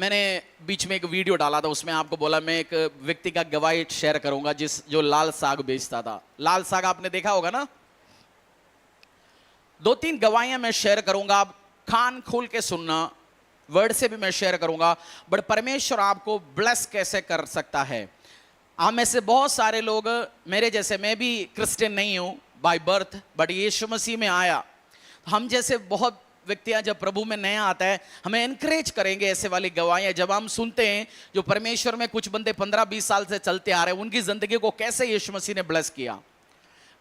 मैंने बीच में एक वीडियो डाला था, उसमें आपको बोला मैं एक व्यक्ति का गवाही शेयर करूंगा जो लाल साग बेचता था। लाल साग आपने देखा होगा ना। 2-3 गवाहियां मैं शेयर करूंगा, आप कान खोल के सुनना। वर्ड से भी मैं शेयर करूंगा, बट परमेश्वर आपको ब्लेस कैसे कर सकता है। आप में से बहुत सारे लोग मेरे जैसे, मैं भी क्रिश्चियन नहीं हूं बाय बर्थ, बट यीशु मसीह में आया। हम जैसे बहुत व्यक्तियां जब प्रभु में नया आता है, हमें एनकरेज करेंगे ऐसे वाली गवाहियां जब हम सुनते हैं जो परमेश्वर में कुछ बंदे 15-20 साल से चलते आ रहे हैं, उनकी जिंदगी को कैसे यीशु मसीह ने ब्लेस किया।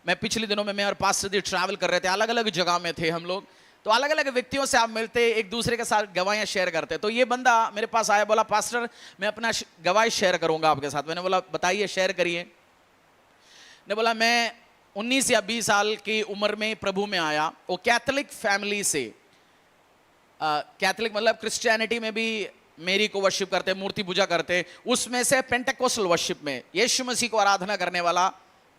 मैं पिछले दिनों में मैं और पास्टर जी ट्रैवल कर रहे थे, अलग अलग जगह में थे हम लोग, तो अलग अलग व्यक्तियों से आप मिलते, एक दूसरे के साथ गवाहियां शेयर करते। तो ये बंदा मेरे पास आया, बोला पास्टर मैं अपना गवाही शेयर करूंगा आपके साथ। मैंने बोला बताइए, शेयर करिए। ने बोला मैं 19 या 20 साल की उम्र में प्रभु में आया। वो कैथोलिक फैमिली से, कैथोलिक मतलब क्रिश्चियनिटी में भी मेरी को वर्शिप करते, मूर्ति पूजा करते, उसमें से पेंटेकोस्टल वर्शिप में यीशु मसीह को आराधना करने वाला,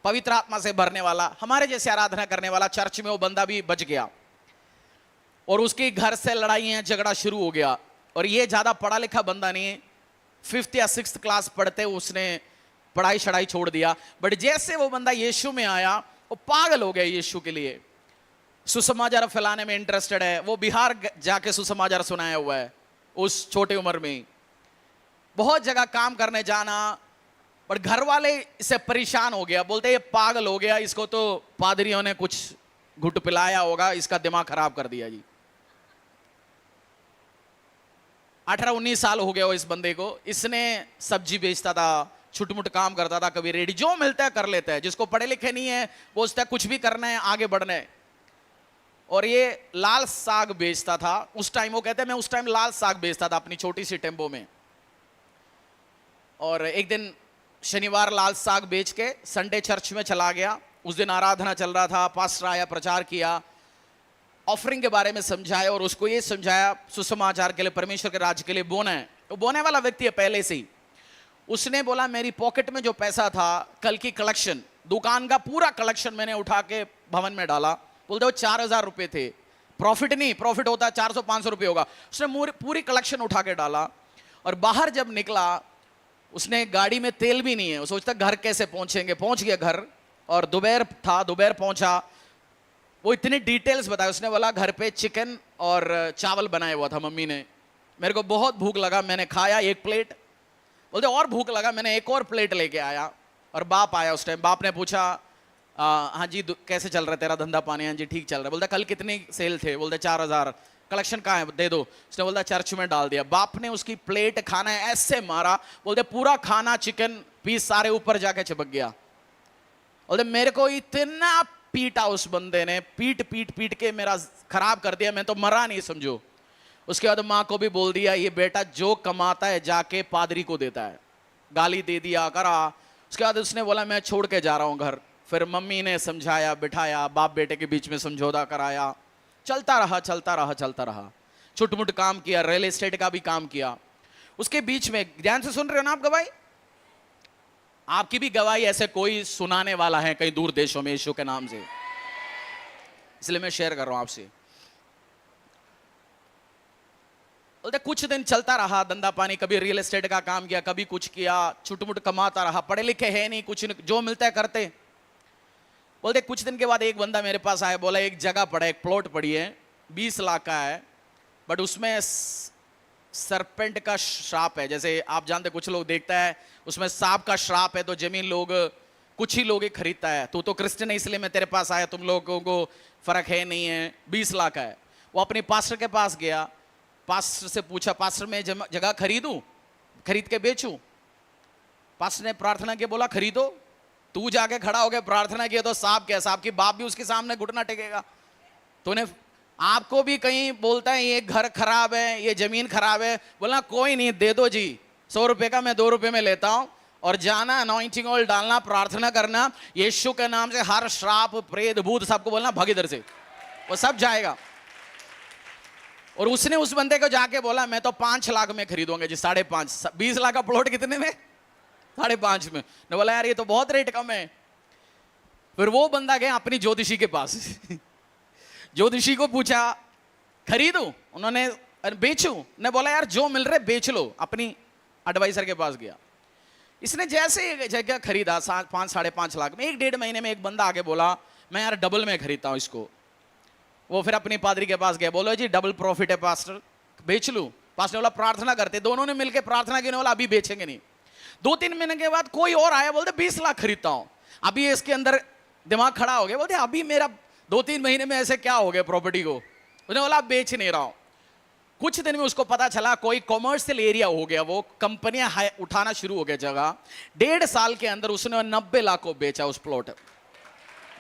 पवित्र आत्मा से भरने वाला, हमारे जैसे आराधना करने वाला चर्च में वो बंदा भी बच गया और उसके घर से लड़ाइयां झगड़ा शुरू हो गया। और ये ज्यादा पढ़ा लिखा बंदा नहीं है, 5th या 6th क्लास पढ़ते उसने पढ़ाई शढ़ाई छोड़ दिया। बट जैसे वो बंदा यीशु में आया, वो पागल हो गया यीशु के लिए, सुसमाचार फैलाने में इंटरेस्टेड है। वो बिहार जाके सुसमाचार सुनाया हुआ है उस छोटे उम्र में, बहुत जगह काम करने जाना। पर घर वाले इससे परेशान हो गया, बोलते ये पागल हो गया, इसको तो पादरियों ने कुछ घुट पिलाया होगा, इसका दिमाग खराब कर दिया जी। 18-19 साल हो गया हो इस बंदे को। इसने सब्जी बेचता था, छुटमुट काम करता था, कभी रेडी, जो मिलता है कर लेता है। जिसको पढ़े लिखे नहीं है वो उसका कुछ भी करना है, आगे बढ़ना है। और ये लाल साग बेचता था उस टाइम। वो कहते हैं मैं उस टाइम लाल साग बेचता था अपनी छोटी सी टेम्पो में। और एक दिन शनिवार लाल साग बेच के संडे चर्च में चला गया। उस दिन आराधना चल रहा था, पास्टर आया, प्रचार किया, ऑफरिंग के बारे में समझाया और उसको ये समझाया सुसमाचार के लिए, परमेश्वर के राज्य के लिए बोना है। तो बोने वाला व्यक्ति है पहले से ही। उसने बोला मेरी पॉकेट में जो पैसा था कल की कलेक्शन, दुकान का पूरा कलेक्शन मैंने उठा के भवन में डाला। बोलते वो 4000 रुपए थे, प्रॉफिट नहीं, प्रॉफिट होता 400-500 रुपये होगा। उसने पूरी कलेक्शन उठा के डाला और बाहर जब निकला, उसने गाड़ी में तेल भी नहीं है, वो सोचता घर कैसे पहुंचेंगे। पहुंच गया घर और दोपहर था, दोपहर पहुंचा। वो इतनी डिटेल्स बताया। उसने बोला घर पे चिकन और चावल बनाया हुआ था मम्मी ने, मेरे को बहुत भूख लगा, मैंने खाया 1 प्लेट। बोलते और भूख लगा, मैंने 1 और प्लेट लेके आया। और बाप आया उस टाइम, बाप ने पूछा हाँ जी कैसे चल रहा है तेरा धंधा पानी। हाँ जी ठीक चल रहा है। बोलता कल कितने सेल थे? बोलते 4000। कलेक्शन कहाँ है? दे दो। उसने बोलता चर्च में डाल दिया। बाप ने उसकी प्लेट खाना ऐसे मारा, बोलते पूरा खाना चिकन पीस सारे ऊपर जाके चिपक गया। बोलते मेरे को इतना पीटा उस बंदे ने, पीट पीट पीट के मेरा खराब कर दिया, मैं तो मरा नहीं समझो। उसके बाद माँ को भी बोल दिया ये बेटा जो कमाता है जाके पादरी को देता है, गाली दे दिया करा। उसके बाद उसने बोला मैं छोड़ के जा रहा हूँ घर। फिर मम्मी ने समझाया, बिठाया, बाप बेटे के बीच में समझौता कराया, चलता रहा चलता रहा चलता रहा। छुटमुट काम किया, रियल एस्टेट का भी काम किया। उसके बीच में, ध्यान से सुन रहे हो ना आप गवाही? आपकी भी गवाही ऐसे कोई सुनाने वाला है कहीं दूर देशों में यीशु के नाम से, इसलिए मैं शेयर कर रहा हूं आपसे। बोलते कुछ दिन चलता रहा धंधा पानी, कभी रियल एस्टेट का काम किया, कभी कुछ किया, छुटमुट कमाता रहा। पढ़े लिखे है नहीं, कुछ जो मिलता है करते। बोलते कुछ दिन के बाद एक बंदा मेरे पास आया, बोला एक जगह पड़ा, एक प्लॉट पड़ी है, 20 लाख का है, बट उसमें सरपेंट का श्राप है। जैसे आप जानते, कुछ लोग देखता है उसमें सांप का श्राप है, तो जमीन लोग कुछ ही लोग खरीदता है। तू तो क्रिश्चियन है इसलिए मैं तेरे पास आया, तुम लोगों को फर्क है नहीं है। 20 लाख का है। वो अपने पास्टर के पास गया, पास्टर से पूछा पास्टर मैं जगह खरीदूं, खरीद के बेचूं? पास्टर ने प्रार्थना की, बोला खरीदो। तू जाके खड़ा हो गया, प्रार्थना किया तो सांप क्या, सांप की बाप भी उसके सामने घुटना टेकेगा। तूने, आपको भी कहीं बोलता है ये घर खराब है, ये जमीन खराब है, बोला कोई नहीं दे दो जी, 100 रुपए का मैं 2 रुपए में लेता हूं। और जाना, अनॉइंटिंग ऑयल डालना, प्रार्थना करना, यीशु के नाम से हर श्राप प्रेत भूत सबको बोलना भाग इधर से, वो सब जाएगा। और उसने उस बंदे को जाके बोला मैं तो 5 लाख में खरीदूंगा जी, 5.5। 20 लाख का प्लॉट कितने में? 5.5 में। ने बोला यार ये तो बहुत रेट कम है। फिर वो बंदा गया अपनी ज्योतिषी के पास ज्योतिषी को पूछा खरीदूं? उन्होंने और बेचूं? ने बोला यार जो मिल रहे बेच लो। अपनी एडवाइजर के पास गया, इसने जैसे ये जगह खरीदा 5-5.5 लाख में, 1-1.5 महीने में एक बंदा आके बोला मैं यार डबल में खरीदता हूं इसको। वो फिर अपनी पादरी के पास गया, बोलो जी डबल प्रॉफिट है पास्टर, बेच लूं? पास्टर ने बोला प्रार्थना करते। दोनों ने मिलकर प्रार्थना की, बोला अभी बेचेंगे नहीं। 2-3 महीने के बाद कोई और आया, बोलते 20 लाख खरीदता हूं। अभी इसके अंदर दिमाग खड़ा हो गया, बोलते अभी मेरा 2-3 महीने में ऐसे क्या हो गया प्रॉपर्टी को? उसने बोला बेच नहीं रहा हूं। कुछ दिन में उसको पता चला कोई कॉमर्शियल एरिया हो गया, वो कंपनियां उठाना शुरू हो गया जगह। 1.5 साल के अंदर उसने 90 लाख को बेचा उस प्लॉट।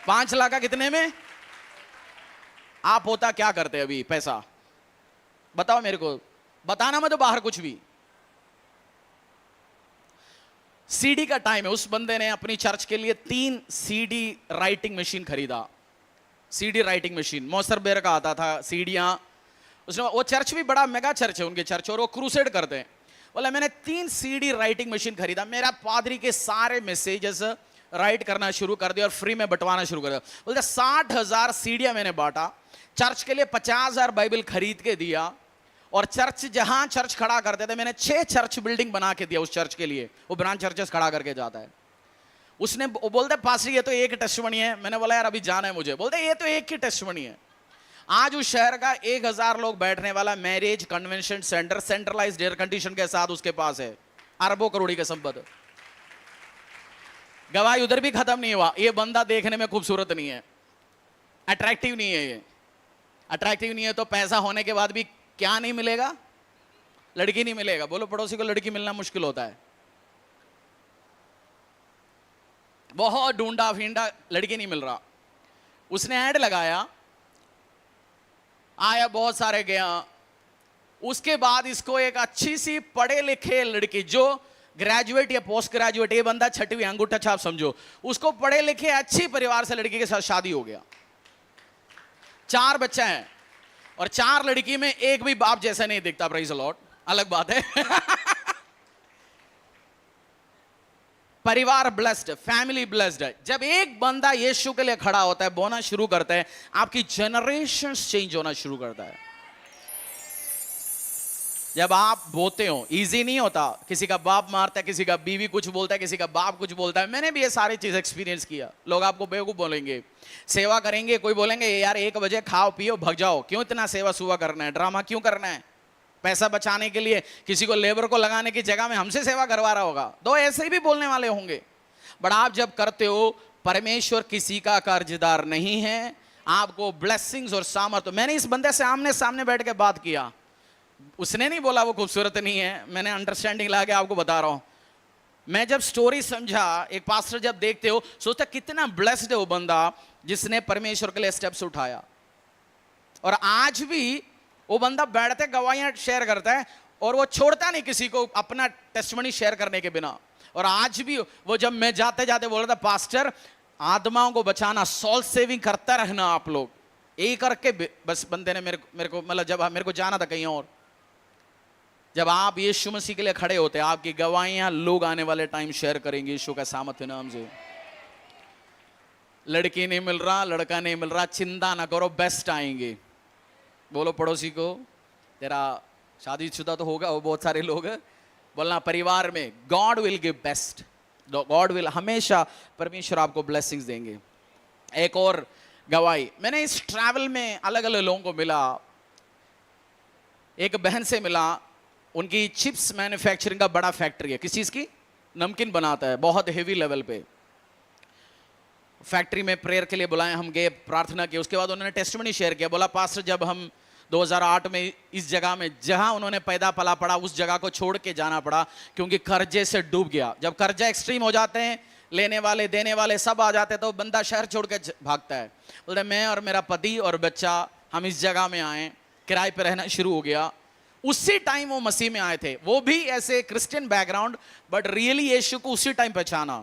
5 लाख का कितने में? आप होता क्या करते अभी पैसा? बताओ मेरे को, बताना मत तो बाहर कुछ भी। सीडी का टाइम है, उस बंदे ने अपनी चर्च के लिए 3 सीडी राइटिंग मशीन खरीदा। सीडी राइटिंग मशीन मौसर बेर का आता था सीडियां। उसने, वो चर्च भी बड़ा मेगा चर्च है उनके चर्च, और वो क्रूसेड करते हैं। बोला मैंने 3 सीडी राइटिंग मशीन खरीदा, मेरा पादरी के सारे मैसेजेस राइट करना शुरू कर दिया और फ्री में बंटवाना शुरू कर दिया। बोलते 60,000 सीडियां मैंने बांटा, चर्च के लिए 50,000 बाइबल खरीद के दिया, और चर्च जहां चर्च खड़ा करते थे मैंने 6 चर्च बिल्डिंग बना के दिया उस चर्च के लिए। वो ब्रांच चर्चेस खड़ा करके जाता है। उसने बोलते पास्टर ये तो एक टेस्टिमनी है। मैंने बोला यार अभी जाना है मुझे। बोलते ये तो एक ही टेस्टिमनी है। आज उस शहर का 1000 लोग बैठने वाला marriage convention centre centralised air condition के साथ उसके पास है, अरबों करोड़ी का संपत्ति। गवाही उधर भी खत्म नहीं हुआ, ये बंदा देखने में खूबसूरत नहीं है, अट्रैक्टिव नहीं है। ये अट्रैक्टिव नहीं है तो पैसा होने के बाद भी क्या नहीं मिलेगा? लड़की नहीं मिलेगा। बोलो पड़ोसी को लड़की मिलना मुश्किल होता है। बहुत ढूंढा फिंडा, लड़की नहीं मिल रहा। उसने ऐड लगाया, आया बहुत सारे गया। उसके बाद इसको एक अच्छी सी पढ़े लिखे लड़की, जो ग्रेजुएट या पोस्ट ग्रेजुएट, ये बंदा 6वीं अंगूठा छाप समझो, उसको पढ़े लिखे अच्छी परिवार से लड़की के साथ शादी हो गया। 4 बच्चे हैं और 4 लड़की में एक भी बाप जैसा नहीं दिखता। प्रेज़ द लॉर्ड, अलग बात है। परिवार ब्लेस्ड, फैमिली ब्लेस्ड है। जब एक बंदा यीशु के लिए खड़ा होता है, बोना शुरू करता है, आपकी जनरेशंस चेंज होना शुरू करता है। जब आप बोते हो, इजी नहीं होता। किसी का बाप मारता है, किसी का बीवी कुछ बोलता है, किसी का बाप कुछ बोलता है। मैंने भी ये सारी चीज एक्सपीरियंस किया। लोग आपको बेवकूफ बोलेंगे, सेवा करेंगे, कोई बोलेंगे यार 1 बजे खाओ पियो भग जाओ, क्यों इतना सेवा सुवा करना है, ड्रामा क्यों करना है? पैसा बचाने के लिए किसी को लेबर को लगाने की जगह में हमसे सेवा करवा रहा होगा। 2 ऐसे भी बोलने वाले होंगे। बट आप जब करते हो, परमेश्वर किसी का कर्जदार नहीं है, आपको ब्लेसिंग्स और सामर्थ्य। मैंने इस बंदे से आमने सामने बैठ के बात किया, उसने नहीं बोला वो खूबसूरत नहीं है, मैंने अंडरस्टैंडिंग ला के आपको बता रहा हूं। मैं जब स्टोरी समझा, एक पास्टर जब देखते हो सोचता कितना ब्लेस्ड है वो बंदा जिसने परमेश्वर के लिए स्टेप्स उठाया। और आज भी वो बंदा बैठते गवाहियां शेयर करता है और वो छोड़ता नहीं किसी को अपना टेस्टिमनी शेयर करने के बिना। और आज भी वो, जब मैं जाते जाते बोल रहा था पास्टर आत्माओं को बचाना, सोल सेविंग करता रहना आप लोग, यही करके बस बंदे ने मेरे को मतलब जब मेरे को जाना था कहीं और, जब आप यीशु मसीह के लिए खड़े होते हैं, आपकी गवाहियां लोग आने वाले टाइम शेयर करेंगे यीशु का सामर्थ्य नाम से। लड़की नहीं मिल रहा, लड़का नहीं मिल रहा, चिंता ना करो, बेस्ट आएंगे। बोलो पड़ोसी को, तेरा शादीशुदा तो होगा वो बहुत सारे लोग, बोलना परिवार में God will give best, God will, हमेशा परमेश्वर आपको ब्लेसिंग्स देंगे। एक और गवाही, मैंने इस ट्रैवल में अलग अलग लोगों को मिला। एक बहन से मिला, उनकी चिप्स मैन्युफैक्चरिंग का बड़ा फैक्ट्री है, किस चीज की, नमकीन बनाता है, बहुत हेवी लेवल पे। फैक्ट्री में प्रेयर के लिए बुलाए, हम गए, प्रार्थना की। उसके बाद उन्होंने टेस्टिमनी शेयर किया, बोला पास्टर जब हम 2008 में इस जगह में जहां उन्होंने पैदा पला पड़ा, उस जगह को छोड़ के जाना पड़ा क्योंकि कर्जे से डूब गया। जब कर्जा एक्सट्रीम हो जाते हैं, लेने वाले देने वाले सब आ जाते हैं, तो बंदा शहर छोड़ के भागता है। बोलते मैं और मेरा पति और बच्चा हम इस जगह में आए, किराए पे रहना शुरू हो गया। उसी टाइम वो मसीह में आए थे, वो भी ऐसे क्रिश्चियन बैकग्राउंड, बट रियली यीशु को उसी टाइम पहचाना।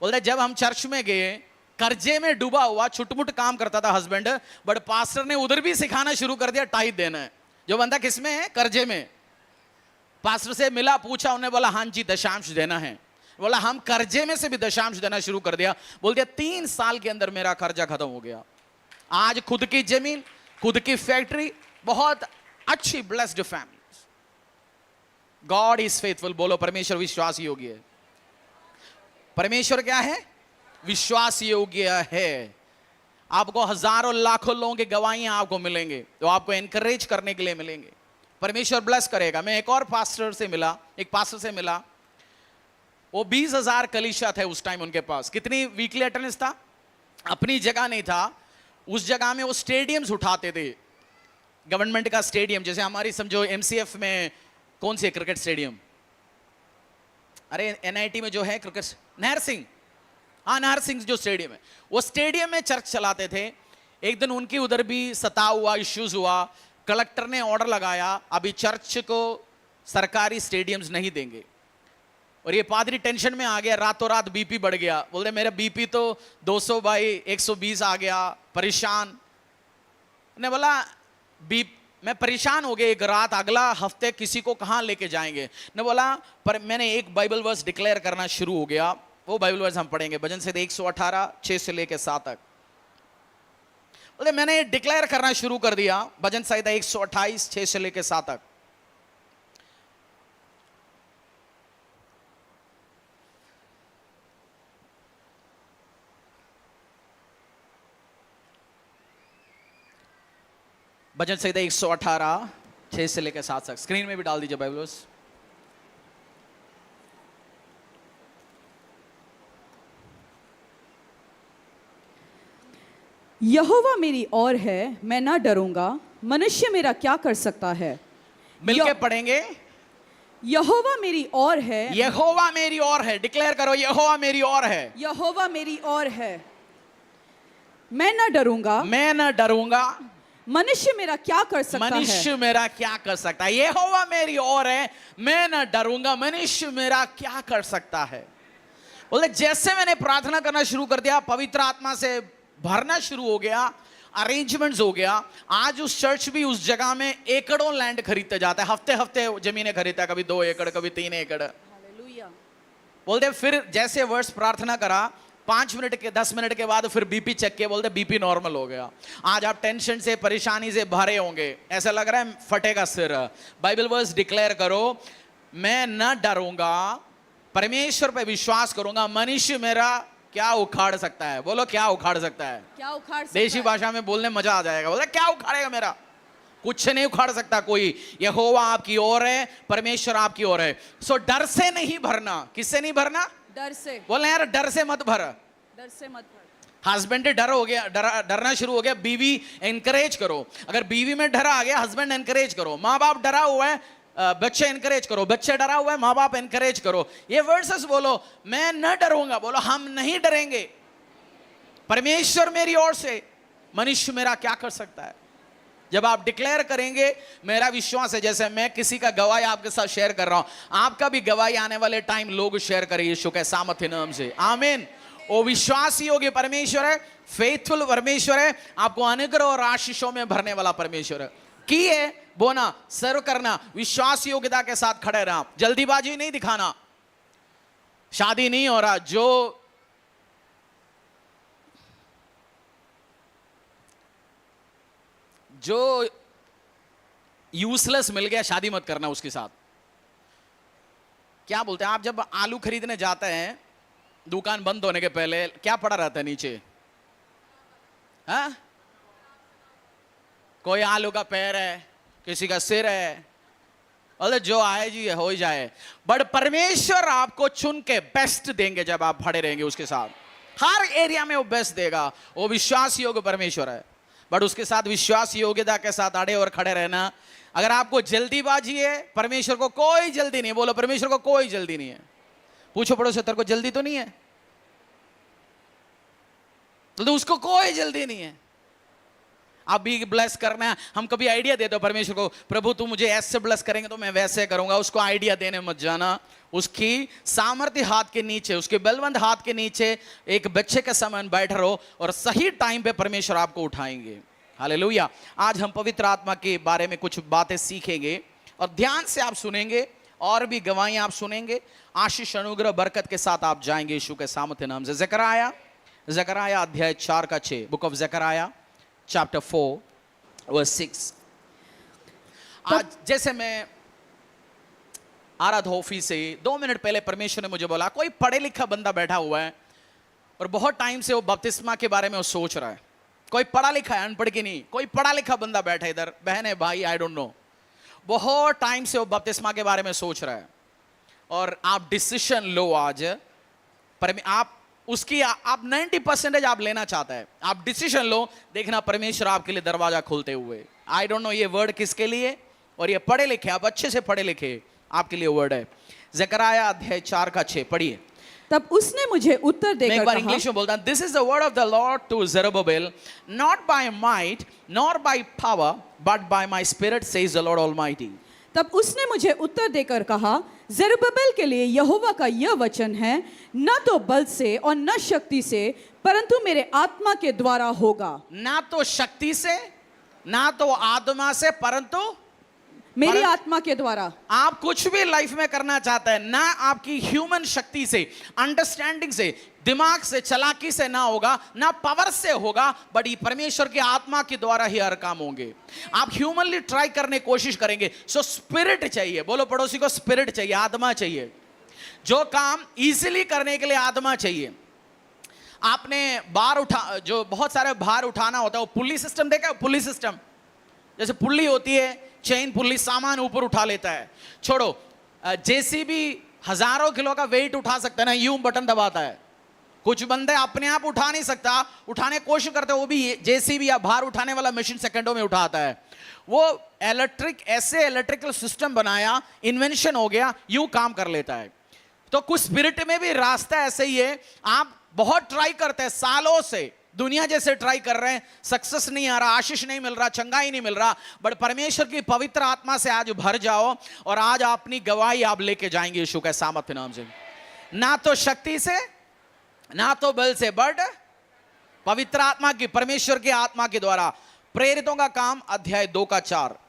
बोलते जब हम चर्च में गए, कर्जे में डूबा हुआ छुटमुट काम करता था हस्बैंड, बट पास्टर ने उधर भी सिखाना शुरू कर दिया टाइप देना है। जो बंदा किसमें है, कर्जे में। पास्टर से मिला, पूछा, उन्होंने बोला हाँ जी दशांश देना है। बोला हम कर्जे में से भी दशांश देना शुरू कर दिया। बोल दिया 3 साल के अंदर मेरा कर्जा खत्म हो गया। आज खुद की जमीन, खुद की फैक्ट्री, बहुत अच्छी blessed families. God is faithful. बोलो परमेश्वर विश्वास योग्य है। परमेश्वर क्या है? विश्वास योग्य है। आपको हजारों लाखों लोगों की गवाहियां आपको मिलेंगे, तो आपको एनकरेज करने के लिए मिलेंगे। परमेश्वर ब्लेस करेगा। मैं एक और पास्टर से मिला, एक पास्टर से मिला, वो 20,000 कलीसिया थे उस टाइम उनके पास। कितनी वीकली अटेंडेंस था? अपनी जगह नहीं था, उस जगह में वो स्टेडियम्स उठाते थे, गवर्नमेंट का स्टेडियम। जैसे हमारी समझो एमसीएफ में कौन सी क्रिकेट स्टेडियम, अरे एनआईटी में जो है क्रिकेट, नहर सिंह, हाँ नहर सिंह जो स्टेडियम है, वो स्टेडियम में चर्च चलाते थे। एक दिन उनकी उधर भी सताव हुआ, इश्यूज हुआ। कलेक्टर ने ऑर्डर लगाया, अभी चर्च को सरकारी स्टेडियम्स नहीं देंगे। और ये पादरी टेंशन में आ गया, रातों रात बीपी बढ़ गया। बोलते मेरा बीपी तो 200/120 आ गया, परेशान। ने बोला मैं परेशान हो गया एक रात, अगला हफ्ते किसी को कहां लेके जाएंगे। ने बोला पर मैंने एक बाइबल वर्स डिक्लेयर करना शुरू हो गया। वो बाइबल वर्स हम पढ़ेंगे, भजन संहिता 118 6 से लेके 7 तक। बोले मैंने डिक्लेयर करना शुरू कर दिया, भजन संहिता 128 6 से लेके 7 तक। भजन संहिता 118 6 से लेकर 7 तक। स्क्रीन में भी डाल दीजिए बाइबल वर्स। यहोवा मेरी ओर है, मैं ना डरूंगा, मनुष्य मेरा क्या कर सकता है। मिलके पढ़ेंगे। यहोवा मेरी ओर है, यहोवा मेरी ओर है। डिक्लेयर करो, यहोवा मेरी ओर है। यहोवा मेरी ओर है, मैं ना डरूंगा, मैं ना डरूंगा, मनुष्य मेरा क्या कर सकता है। मनुष्य मेरा क्या कर सकता है। यहोवा मेरी ओर है, मैं ना डरूंगा, मनुष्य मेरा क्या कर सकता है। बोले जैसे मैंने प्रार्थना करना शुरू कर दिया, पवित्र आत्मा से भरना शुरू हो गया, अरेंजमेंट्स हो गया। आज उस चर्च भी उस जगह में एकड़ों लैंड खरीदते जाता है, हफ्ते हफ्ते जमीनें खरीदता है, कभी 2 एकड़ कभी 3 एकड़। हालेलुया। बोलते फिर जैसे वर्ष प्रार्थना करा, 5 मिनट के 10 मिनट के बाद फिर बीपी चेक किया, बोलते बीपी नॉर्मल हो गया। आज आप टेंशन से परेशानी से भरे होंगे, ऐसा लग रहा है फटेगा सिर। बाइबल वर्स डिक्लेयर करो, मैं न डरूंगा, परमेश्वर पे विश्वास करूंगा, मनुष्य मेरा क्या उखाड़ सकता है। बोलो क्या उखाड़ सकता है। क्या उखाड़ सकता देशी है? भाषा में बोलने मजा आ जाएगा। बोले क्या उखाड़ेगा मेरा, कुछ नहीं उखाड़ सकता कोई। यहोवा आपकी ओर है, परमेश्वर आपकी ओर है। सो डर से नहीं भरना। किससे नहीं भरना? डर से। बोले यार डर से मत भर। डर से मत भर। हस्बैंड डर हो गया, डरना शुरू हो गया, बीवी एनकरेज करो। अगर बीवी में डर आ गया, हस्बैंड एनकरेज करो। माँ बाप डरा हुआ है, बच्चे एनकरेज करो। बच्चे डरा हुआ है, माँ बाप एनकरेज करो। ये वर्सेस बोलो, मैं न डरूंगा, बोलो हम नहीं डरेंगे, परमेश्वर मेरी ओर से, मनुष्य मेरा क्या कर सकता है। जब आप डिक्लेयर करेंगे, मेरा विश्वास है, जैसे मैं किसी का गवाही आपके साथ शेयर कर रहा हूं, आपका भी गवाही आने वाले टाइम लोग शेयर करें यीशु के सामर्थ्य नाम से। आमीन। वो विश्वासी योग्य परमेश्वर है, फेथफुल परमेश्वर है, आपको अनुग्रह और आशीषों में भरने वाला परमेश्वर है। किए बोना, सर्व करना, विश्वास योग्यता के साथ खड़े रहना, जल्दीबाजी नहीं दिखाना। शादी नहीं हो रहा, जो यूजलेस मिल गया शादी मत करना उसके साथ। क्या बोलते हैं आप, जब आलू खरीदने जाते हैं दुकान बंद होने के पहले, क्या पड़ा रहता है नीचे? हाँ, कोई आलू का पैर है, किसी का सिर है, अरे जो आए जी हो ही जाए। बट परमेश्वर आपको चुन के बेस्ट देंगे जब आप खड़े रहेंगे उसके साथ। हर एरिया में वो बेस्ट देगा। वो विश्वास योग्य परमेश्वर है, बट उसके साथ विश्वास योग्यता के साथ अड़े और खड़े रहना। अगर आपको जल्दीबाजी है, परमेश्वर को कोई जल्दी नहीं है। बोलो परमेश्वर को कोई जल्दी नहीं है। पूछो पड़ोस, तेरे को जल्दी तो नहीं है? तो उसको कोई जल्दी नहीं है। आप भी ब्लेस करना है। हम कभी आइडिया देते हो परमेश्वर को, प्रभु तू मुझे ऐसे ब्लेस करेंगे तो मैं वैसे करूंगा। उसको आइडिया देने मत जाना। उसकी सामर्थ्य हाथ के नीचे, उसके बलवंत हाथ के नीचे एक बच्चे के समान बैठ रहो और सही टाइम पे परमेश्वर आपको उठाएंगे। हालेलुया। आज हम पवित्र आत्मा के बारे में कुछ बातें सीखेंगे और ध्यान से आप सुनेंगे, और भी गवाहियां आप सुनेंगे। आशीष, अनुग्रह, बरकत के साथ आप जाएंगे यीशु के सामर्थ्य नाम से। ज़करयाह अध्याय 4 का 6, बुक ऑफ ज़करयाह चैप्टर 4 वर्स 6। आज जैसे मैं आ रहा था ऑफिस से 2 मिनट पहले परमेश्वर ने मुझे बोला कोई पढ़े लिखा बंदा बैठा हुआ है और बहुत टाइम से वो बपतिस्मा के बारे में वो सोच रहा है। कोई पढ़ा लिखा है, अनपढ़ की नहीं, कोई पढ़ा लिखा बंदा बैठा है इधर, बहन है भाई आई डोंट नो, बहुत टाइम से वो बपतिस्मा के बारे में सोच रहा है। और आप डिसीजन लो आज, आप उसकी आप 90% आप लेना चाहता है, आप डिसीजन लो, देखना परमेश्वर आपके लिए दरवाजा खोलते हुए। आई डोंट नो ये वर्ड किसके लिए, और ये पढ़े लिखे, आप अच्छे से पढ़े लिखे, आपके लिए वर्ड है। ज़करिया अध्याय 4:6 पढ़िए। तब उसने मुझे उत्तर मैं देकर एक बार कहा, इंग्लिश में बोलता हूं, this is the word of the lord to Zerubbabel, not by might nor by power but by my spirit says the lord almighty. तब उसने मुझे उत्तर देकर कहा, ज़ेरुब्बाबेल के लिए यहोवा का यह वचन है, न तो बल से और न शक्ति से, परंतु मेरे आत्मा के द्वारा होगा। ना तो शक्ति से, ना तो आत्मा से, परंतु मेरी आत्मा के द्वारा। आप कुछ भी लाइफ में करना चाहते हैं, ना आपकी ह्यूमन शक्ति से, अंडरस्टैंडिंग से, दिमाग से, चालाकी से ना होगा, ना पावर से होगा, बट ये परमेश्वर की आत्मा के द्वारा ही हर काम होंगे। आप ह्यूमनली ट्राई करने की कोशिश करेंगे, सो स्पिरिट चाहिए। बोलो पड़ोसी को, स्पिरिट चाहिए, आत्मा चाहिए। जो काम इजीली करने के लिए आत्मा चाहिए। आपने भार उठा, जो बहुत सारे भार उठाना होता है, वो पुल्ली सिस्टम देखा है? पुल्ली सिस्टम जैसे पुल्ली होती है, चेन पुल्ली, सामान ऊपर उठा लेता है। छोड़ो, जेसीबी हजारों किलो का वेट उठा सकता है ना, यूं बटन दबाता है। कुछ बंदे अपने आप उठा नहीं सकता, उठाने की कोशिश करते हैं, वो भी जेसीबी या भार उठाने वाला मशीन सेकंडों में उठाता है। वो ऐसे इलेक्ट्रिकल सिस्टम बनाया, इन्वेंशन हो गया, यूं काम कर लेता है। तो कुछ स्पिरिट में भी रास्ता ऐसे ही है। आप बहुत ट्राई करते हैं, सालों से दुनिया जैसे ट्राई कर रहे हैं, सक्सेस नहीं आ रहा, आशीष नहीं मिल रहा, चंगाई नहीं मिल रहा, बट परमेश्वर की पवित्र आत्मा से आज भर जाओ और आज अपनी गवाही आप लेके जाएंगे यीशु के सामर्थ्य नाम से। ना तो शक्ति से, ना तो बल से, बट पवित्र आत्मा की, परमेश्वर की आत्मा के द्वारा। प्रेरितों का काम अध्याय 2:4।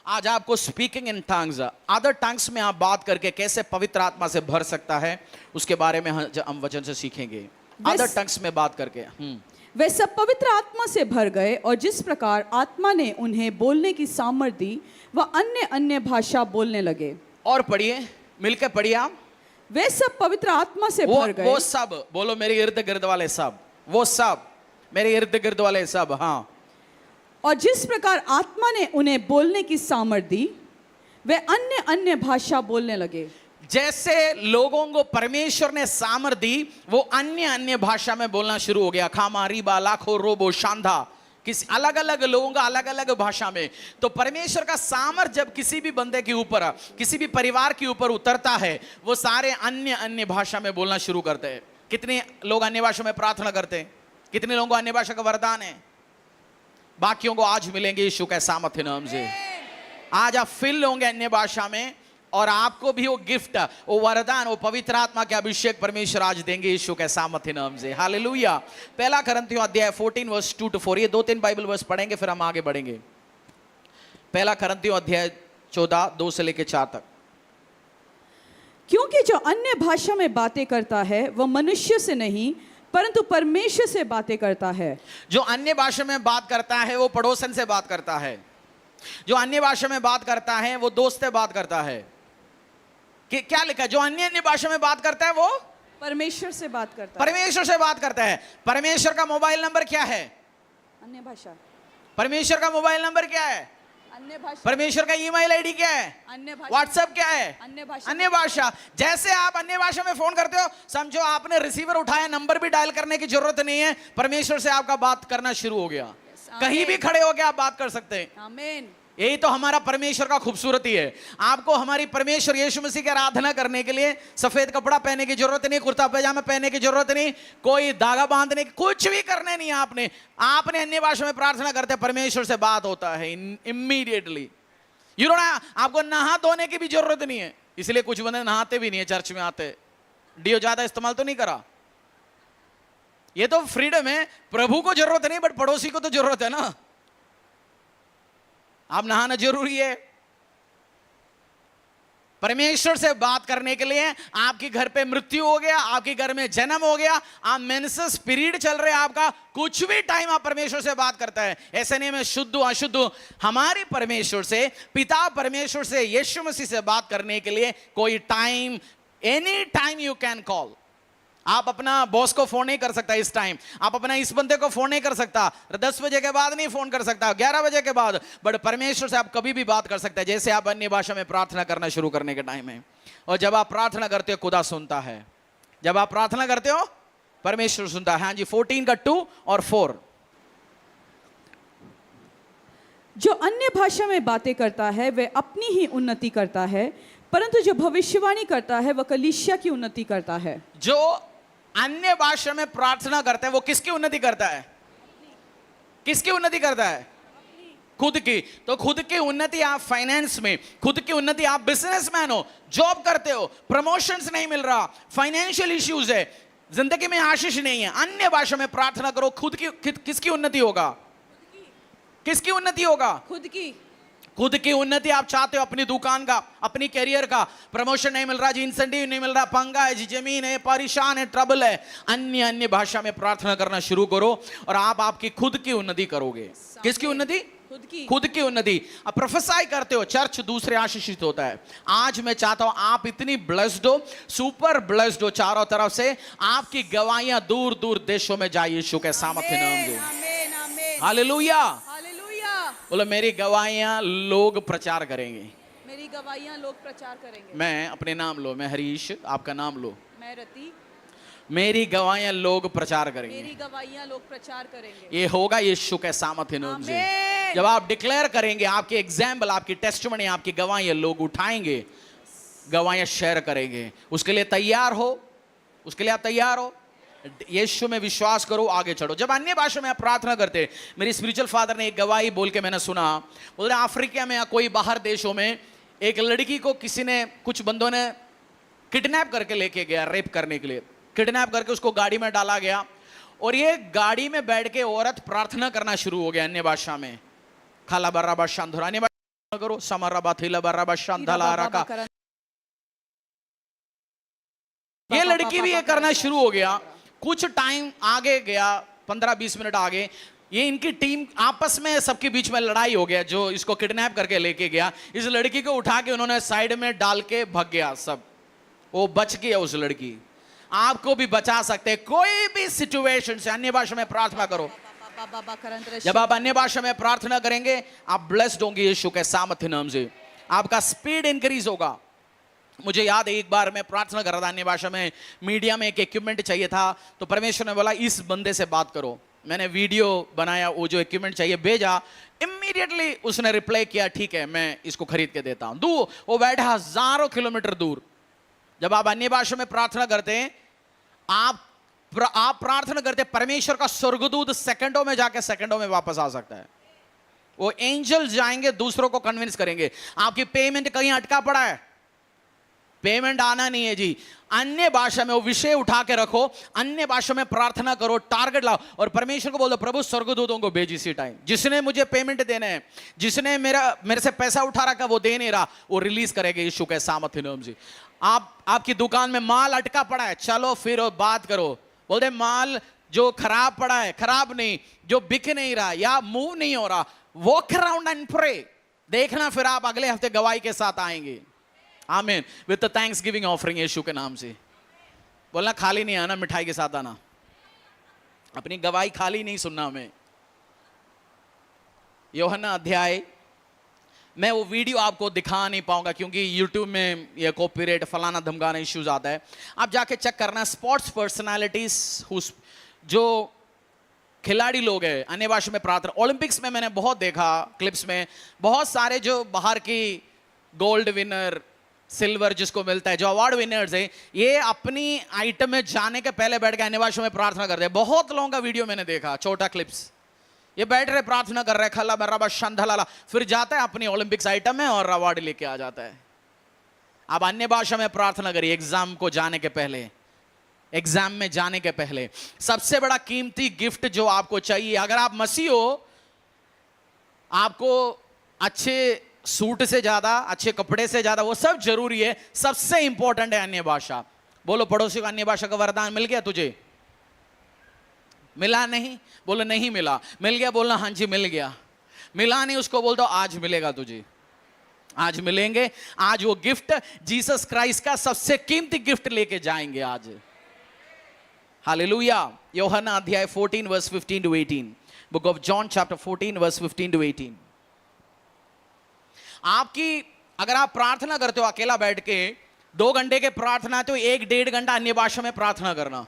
आज आपको speaking in tongues, other tongues में आप बात करके कैसे पवित्र आत्मा से भर सकता है, उसके बारे में हम वचन से सीखेंगे। अदर टंग्स में बात करके वे सब पवित्र आत्मा से भर गए, और जिस प्रकार आत्मा ने उन्हें बोलने की सामर्थ दी, वह अन्य अन्य भाषा बोलने लगे। और पढ़िए, मिलकर पढ़िए आप। वे सब पवित्र आत्मा से भर गए। वो सब, बोलो मेरे इर्द गिर्द वाले सब, वो सब मेरे इर्द गिर्द वाले सब। हाँ, और जिस प्रकार आत्मा ने उन्हें बोलने की सामर्थ दी, वे अन्य अन्य भाषा बोलने लगे। जैसे लोगों को परमेश्वर ने सामर्थ दी, वो अन्य अन्य भाषा में बोलना शुरू हो गया। खामा, रीबा, लाखो, रोबो, शांधा, किसी अलग अलग लोगों का अलग अलग भाषा में। तो परमेश्वर का सामर्थ जब किसी भी बंदे के ऊपर, किसी भी परिवार के ऊपर उतरता है, वो सारे अन्य अन्य भाषा में बोलना शुरू करते हैं। कितने लोग अन्य भाषा में प्रार्थना करते हैं? कितने लोगों को अन्य भाषा का वरदान है? बाकियों को आज मिलेंगे यीशु के सामर्थ्य नाम से। आज आप फिल होंगे अन्य भाषा में, और आपको भी वो गिफ्ट, वो वरदान, वो पवित्र आत्मा के अभिषेक परमेश्वर आज देंगे यीशु के सामर्थ्य नाम से। हालेलुया। पहला कुरिन्थियों अध्याय 14 वर्स 2-4, ये 2-3 बाइबल वर्स पढ़ेंगे, फिर हम आगे बढ़ेंगे। पहला कुरिन्थियों अध्याय 14 2 से लेकर 4 तक। क्योंकि जो अन्य भाषा में बातें करता है, वह मनुष्य से नहीं परंतु परमेश्वर से बातें करता है। जो अन्य भाषा में बात करता है वो पड़ोसन से बात करता है। जो अन्य भाषा में बात करता है वो दोस्त से बात करता है। कि क्या लिखा है? जो अन्य अन्य भाषा में बात करता है वो परमेश्वर से बात करता है। परमेश्वर से बात करता है। परमेश्वर का मोबाइल नंबर क्या है? अन्य भाषा। परमेश्वर का मोबाइल नंबर क्या है? अन्य भाषा। परमेश्वर का ईमेल आईडी क्या है? अन्य भाषा। व्हाट्सएप क्या है? अन्य भाषा। अन्य भाषा। जैसे आप अन्य भाषा में फोन करते हो, समझो आपने रिसीवर उठाया, नंबर भी डायल करने की जरूरत नहीं है, परमेश्वर से आपका बात करना शुरू हो गया। कहीं भी खड़े होकर आप बात कर सकते हैं। आमीन। यही तो हमारा परमेश्वर का खूबसूरती है। आपको हमारी परमेश्वर यीशु मसीह की आराधना करने के लिए सफेद कपड़ा पहनने की जरूरत नहीं, कुर्ता पैजामा पहनने की जरूरत नहीं, कोई धागा बांधने की, कुछ भी करने नहीं। आपने अन्य भाषा में प्रार्थना करते, परमेश्वर से बात होता है इमीडिएटली। यू नो ना, आपको नहा धोने की भी जरूरत नहीं है। इसलिए कुछ बंदे नहाते भी नहीं है, चर्च में आते, डियो ज्यादा इस्तेमाल तो नहीं करा। ये तो फ्रीडम है। प्रभु को जरूरत नहीं, बट पड़ोसी को तो जरूरत है ना। आप नहाना जरूरी है। परमेश्वर से बात करने के लिए आपके घर पे मृत्यु हो गया, आपके घर में जन्म हो गया, आप मेंसेस पीरियड चल रहे हैं, आपका कुछ भी टाइम आप परमेश्वर से बात करता है। ऐसे नहीं मैं शुद्ध हूं अशुद्ध हूं, हमारे परमेश्वर से, पिता परमेश्वर से, यीशु मसीह से बात करने के लिए कोई time, any time you can call. आप अपना बॉस को फोन नहीं कर सकता इस टाइम, आप अपना इस बंदे को फोन नहीं कर सकता, 10 बजे के बाद नहीं फोन कर सकता, 11 बजे के बाद, बट परमेश्वर से आप कभी भी बात कर सकते हैं। जैसे आप अन्य भाषा में प्रार्थना करना शुरू करने के टाइम है, और जब आप प्रार्थना करते हो खुदा सुनता है। जब आप प्रार्थना करते हो परमेश्वर सुनता है। हाँ जी, 14 का 2 और 4। जो अन्य भाषा में बातें करता है वह अपनी ही उन्नति करता है, परंतु जो भविष्यवाणी करता है वह कलीसिया की उन्नति करता है। जो अन्य भाषा में प्रार्थना करता है वो किसकी उन्नति करता है? किसकी उन्नति करता है? खुद की। तो खुद की उन्नति आप फाइनेंस में, खुद की उन्नति आप बिजनेसमैन हो, जॉब करते हो, प्रमोशंस नहीं मिल रहा, फाइनेंशियल इश्यूज है, जिंदगी में आशीष नहीं है, अन्य भाषा में प्रार्थना करो, खुद की किसकी उन्नति होगा? किसकी उन्नति होगा? खुद की। खुद की उन्नति आप चाहते हो, अपनी दुकान का, अपनी करियर का, प्रमोशन नहीं मिल रहा जी, इंसेंटिव नहीं मिल रहा, पंगा है जी, जमीन है, परेशान है, ट्रबल है, अन्य भाषा में प्रार्थना करना शुरू करो और आप आपकी खुद की उन्नति करोगे। किसकी उन्नति? खुद की। खुद की उन्नति। आप प्रोफेसाई करते हो, चर्च दूसरे आशीषित होता है। आज मैं चाहता हूं आप इतनी ब्लेस्ड हो, सुपर ब्लेस्ड हो चारों तरफ से, आपकी गवाहियां दूर दूर देशों में जाए यीशु के सामर्थ्य नाम में। हालेलुया। बोलो मेरी गवाहियां लोग प्रचार करेंगे, मेरी गवाहियां लोग प्रचार करेंगे। मैं अपने नाम लो, मैं हरीश, आपका नाम लो, मैं रति, मेरी गवाहियां लोग प्रचार करेंगे, मेरी गवाहियां लोग प्रचार करेंगे। ये होगा यीशु के सामर्थ्य नाम से। जब आप डिक्लेयर करेंगे, आपके एग्जाम्पल, आपकी टेस्टिमनी, आपकी गवाहियां लोग उठाएंगे, गवाहियां शेयर करेंगे। उसके लिए तैयार हो, उसके लिए आप तैयार हो, यीशु में विश्वास करो, आगे चढ़ो। जब अन्य भाषा में आप प्रार्थना करते, मेरे स्पिरिचुअल फादर ने एक गवाही बोल के मैंने सुना, बोल रहे अफ्रीका में या कोई बाहर देशों में एक लड़की को किसी ने, कुछ बंदों ने किडनैप करके लेके गया, रेप करने के लिए किडनैप करके उसको गाड़ी में डाला गया, और ये गाड़ी में बैठ के औरत प्रार्थना करना शुरू हो गया अन्य भाषा में। खाला बर्रा बाशांधुरा, अन्य भाषा करो, समरा बाथिला बर्रा बाशांधला रका। ये लड़की भी ये करना शुरू हो गया। कुछ टाइम आगे गया, 15-20 मिनट आगे, ये इनकी टीम आपस में, सबके बीच में लड़ाई हो गया। जो इसको किडनैप करके लेके गया, इस लड़की को उठा के उन्होंने साइड में डाल के भाग गया सब, वो बच गया उस लड़की। आपको भी बचा सकते हैं कोई भी सिचुएशन से। अन्य भाषा में प्रार्थना करो। जब आप अन्य भाषा में प्रार्थना करेंगे, आप ब्लेस्ड होंगे यीशु के सामर्थ्य नाम से, आपका स्पीड इंक्रीज होगा। मुझे याद है एक बार मैं प्रार्थना कर रहा था अन्य भाषा में, मीडिया में एक इक्विपमेंट चाहिए था, तो परमेश्वर ने बोला इस बंदे से बात करो। मैंने वीडियो बनाया, वो जो इक्विपमेंट चाहिए भेजा, इमीडिएटली उसने रिप्लाई किया, ठीक है मैं इसको खरीद के देता हूं। वो बैठा हजारों किलोमीटर दूर। जब आप अन्य भाषा में प्रार्थना करते हैं, आप प्रार्थना करते, परमेश्वर का स्वर्गदूत सेकंडों में जाके सेकंडों में वापस आ सकता है। वो एंजल जाएंगे, दूसरों को कन्विंस करेंगे। आपकी पेमेंट कहीं अटका पड़ा है, पेमेंट आना नहीं है जी, अन्य भाषा में वो विषय उठा के रखो, अन्य भाषा में प्रार्थना करो, टारगेट लाओ और परमेश्वर को बोल दो, प्रभु स्वर्गदूतों को भेज इसी टाइम, जिसने मुझे पेमेंट देना है, जिसने मेरे से पैसा उठा रखा वो दे नहीं रहा, वो रिलीज करेगा यीशु के सामर्थ्य नाम से। आपकी दुकान में माल अटका पड़ा है, चलो फिर बात करो, बोलते माल जो खराब पड़ा है, खराब नहीं, जो बिक नहीं रहा या मूव नहीं हो रहा, वॉक अराउंड एंड प्रे, देखना फिर आप अगले हफ्ते गवाही के साथ आएंगे। आमीन। विद द थैंक्सगिविंग ऑफरिंग यीशु के नाम से। बोलना खाली नहीं आना, मिठाई के साथ आना, अपनी गवाही खाली नहीं सुनना हमें। यूहन्ना अध्याय, मैं वो वीडियो आपको दिखा नहीं पाऊंगा क्योंकि यूट्यूब में ये कॉपीराइट फलाना धमकाना इश्यूज आता है। आप जाके चेक करना, स्पोर्ट्स पर्सनालिटीज जो खिलाड़ी लोग हैं अन्य भाषा में प्रार्थना, ओलंपिक्स में मैंने बहुत देखा, क्लिप्स में बहुत सारे जो बाहर की गोल्ड विनर, सिल्वर जिसको मिलता है, जो अवार्ड विनर्स है, ये अपनी आइटम में जाने के पहले बैठ के अन्य भाषा में प्रार्थना करते हैं। बहुत लोगों का वीडियो मैंने देखा, छोटा क्लिप्स, ये बैठ रहे प्रार्थना कर रहे, खला बर्रा शंधला, फिर जाता है अपनी ओलंपिक्स आइटम में और अवार्ड लेके आ जाता है। आप अन्य भाषा में प्रार्थना करिए एग्जाम को जाने के पहले, एग्जाम में जाने के पहले। सबसे बड़ा कीमती गिफ्ट जो आपको चाहिए, अगर आप मसीह हो, आपको अच्छे सूट से ज्यादा, अच्छे कपड़े से ज्यादा, वो सब जरूरी है, सबसे इंपॉर्टेंट है अन्य भाषा। बोलो पड़ोसी को, अन्य भाषा का वरदान मिल गया तुझे? मिला नहीं? बोलो नहीं मिला। मिल गया? बोलना हाँ जी मिल गया। मिला नहीं, उसको बोल दो आज मिलेगा तुझे, आज मिलेंगे। आज वो गिफ्ट जीसस क्राइस्ट का सबसे कीमती गिफ्ट लेके जाएंगे आज। हालेलुया। यूहन्ना अध्याय 14 verse 15 to 18, book of John chapter 14 verse 15 to 18। आपकी, अगर आप प्रार्थना करते हो अकेला बैठ के, 2 घंटे के प्रार्थना तो 1-1.5 घंटा अन्य भाषा में प्रार्थना करना।